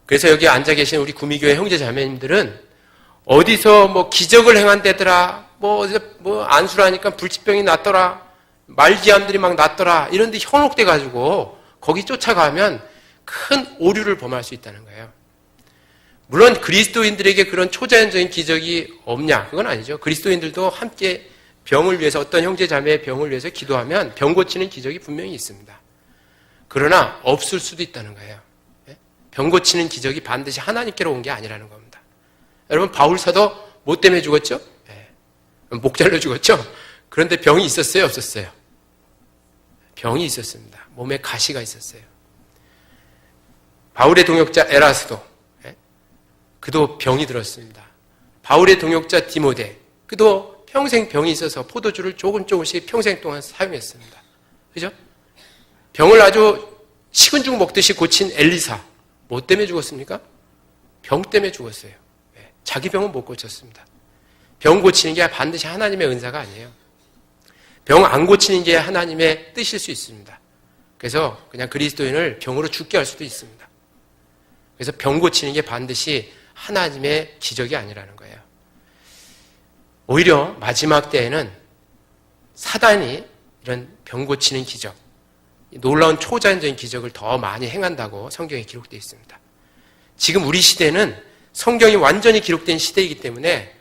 그래서 여기 앉아 계신 우리 구미교회 형제 자매님들은 어디서 뭐 기적을 행한다더라, 뭐 안수를 하니까 불치병이 낫더라, 말기암들이 막 낫더라 이런 데 현혹돼 가지고 거기 쫓아가면 큰 오류를 범할 수 있다는 거예요. 물론 그리스도인들에게 그런 초자연적인 기적이 없냐? 그건 아니죠. 그리스도인들도 함께 병을 위해서 어떤 형제 자매의 병을 위해서 기도하면 병 고치는 기적이 분명히 있습니다. 그러나 없을 수도 있다는 거예요. 병 고치는 기적이 반드시 하나님께로 온 게 아니라는 겁니다. 여러분 바울 사도 뭐 때문에 죽었죠? 목 잘려 죽었죠? 그런데 병이 있었어요? 없었어요? 병이 있었습니다. 몸에 가시가 있었어요. 바울의 동역자 에라스도 그도 병이 들었습니다. 바울의 동역자 디모데 그도 평생 병이 있어서 포도주를 조금씩 평생 동안 사용했습니다. 그죠? 병을 아주 식은 죽 먹듯이 고친 엘리사 뭐 때문에 죽었습니까? 병 때문에 죽었어요. 자기 병은 못 고쳤습니다. 병 고치는 게 반드시 하나님의 은사가 아니에요. 병 안 고치는 게 하나님의 뜻일 수 있습니다. 그래서 그냥 그리스도인을 병으로 죽게 할 수도 있습니다. 그래서 병 고치는 게 반드시 하나님의 기적이 아니라는 거예요. 오히려 마지막 때에는 사단이 이런 병 고치는 기적, 놀라운 초자연적인 기적을 더 많이 행한다고 성경에 기록되어 있습니다. 지금 우리 시대는 성경이 완전히 기록된 시대이기 때문에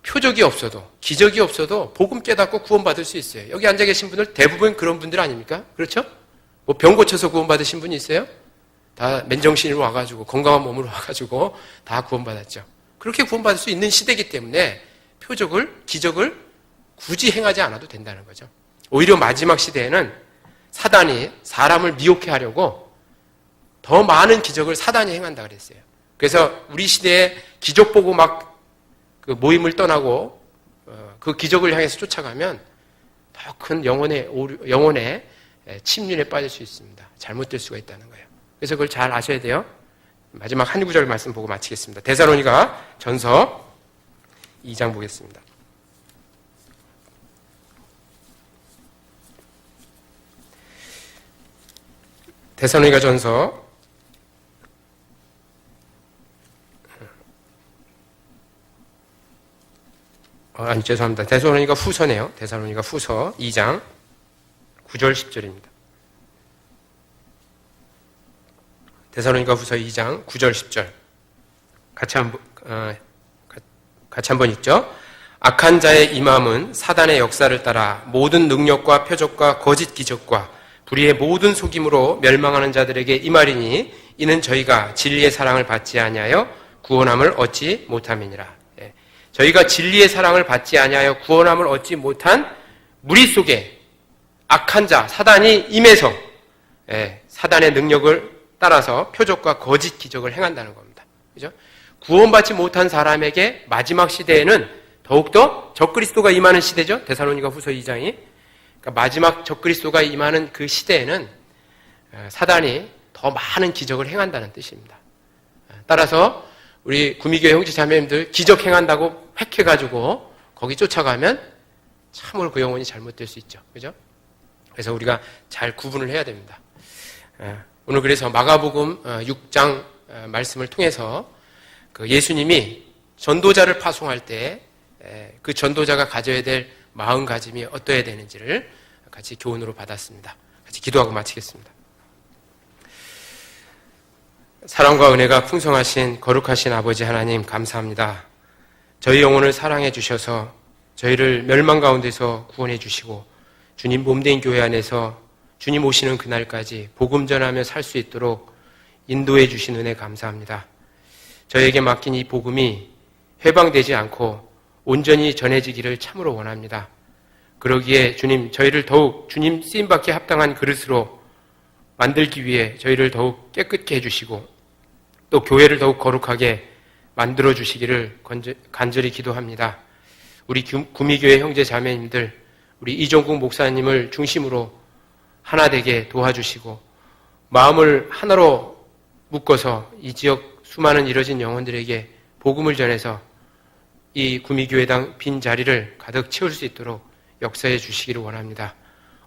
표적이 없어도 기적이 없어도 복음 깨닫고 구원받을 수 있어요. 여기 앉아 계신 분들 대부분 그런 분들 아닙니까? 그렇죠? 뭐 병 고쳐서 구원받으신 분이 있어요? 다 맨정신으로 와가지고 건강한 몸으로 와가지고 다 구원받았죠. 그렇게 구원받을 수 있는 시대이기 때문에 기적을 굳이 행하지 않아도 된다는 거죠. 오히려 마지막 시대에는 사단이 사람을 미혹해 하려고 더 많은 기적을 사단이 행한다 그랬어요. 그래서 우리 시대에 기적 보고 막 그 모임을 떠나고 그 기적을 향해서 쫓아가면 더 큰 영혼의 침륜에 빠질 수 있습니다. 잘못될 수가 있다는 거예요. 그래서 그걸 잘 아셔야 돼요. 마지막 한 구절 말씀 보고 마치겠습니다. 데살로니가 전서 2장 보겠습니다. 데살로니가 전서 죄송합니다. 데살로니가 후서네요. 데살로니가 후서 2장 9절 10절입니다. 데살로니가 후서 2장 9절 10절 같이 한번 읽죠. 악한 자의 임함은 사단의 역사를 따라 모든 능력과 표적과 거짓 기적과 불의의 모든 속임으로 멸망하는 자들에게 임하리니 이는 저희가 진리의 사랑을 받지 아니하여 구원함을 얻지 못함이니라. 저희가 진리의 사랑을 받지 아니하여 구원함을 얻지 못한 무리 속에 악한 자 사단이 임해서 사단의 능력을 따라서 표적과 거짓 기적을 행한다는 겁니다. 그죠? 구원받지 못한 사람에게 마지막 시대에는 더욱더 적그리스도가 임하는 시대죠. 데살로니가 후서 2장이. 그러니까 마지막 적그리스도가 임하는 그 시대에는 사단이 더 많은 기적을 행한다는 뜻입니다. 따라서 우리 구미교회 형제 자매님들 기적 행한다고 획해가지고 거기 쫓아가면 참으로 그 영혼이 잘못될 수 있죠. 그죠? 그래서 우리가 잘 구분을 해야 됩니다. 오늘 그래서 마가복음 6장 말씀을 통해서 그 예수님이 전도자를 파송할 때 그 전도자가 가져야 될 마음가짐이 어떠해야 되는지를 같이 교훈으로 받았습니다. 같이 기도하고 마치겠습니다. 사랑과 은혜가 풍성하신 거룩하신 아버지 하나님 감사합니다. 저희 영혼을 사랑해 주셔서 저희를 멸망 가운데서 구원해 주시고 주님 몸된 교회 안에서 주님 오시는 그날까지 복음 전하며 살 수 있도록 인도해 주신 은혜 감사합니다. 저에게 맡긴 이 복음이 회방되지 않고 온전히 전해지기를 참으로 원합니다. 그러기에 주님 저희를 더욱 주님 쓰임받기에 합당한 그릇으로 만들기 위해 저희를 더욱 깨끗게 해주시고 또 교회를 더욱 거룩하게 만들어 주시기를 간절히 기도합니다. 우리 구미교회 형제 자매님들 우리 이종국 목사님을 중심으로 하나 되게 도와주시고 마음을 하나로 묶어서 이 지역 수많은 잃어진 영혼들에게 복음을 전해서 이 구미교회당 빈 자리를 가득 채울 수 있도록 역사해 주시기를 원합니다.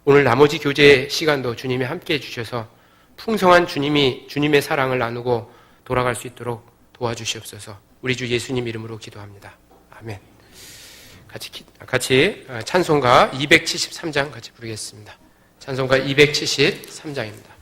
오늘 나머지 교제 시간도 주님이 함께해 주셔서 풍성한 주님의 사랑을 나누고 돌아갈 수 있도록 도와주시옵소서. 우리 주 예수님 이름으로 기도합니다. 아멘. 같이 찬송가 273장 같이 부르겠습니다. 찬송가 273장입니다.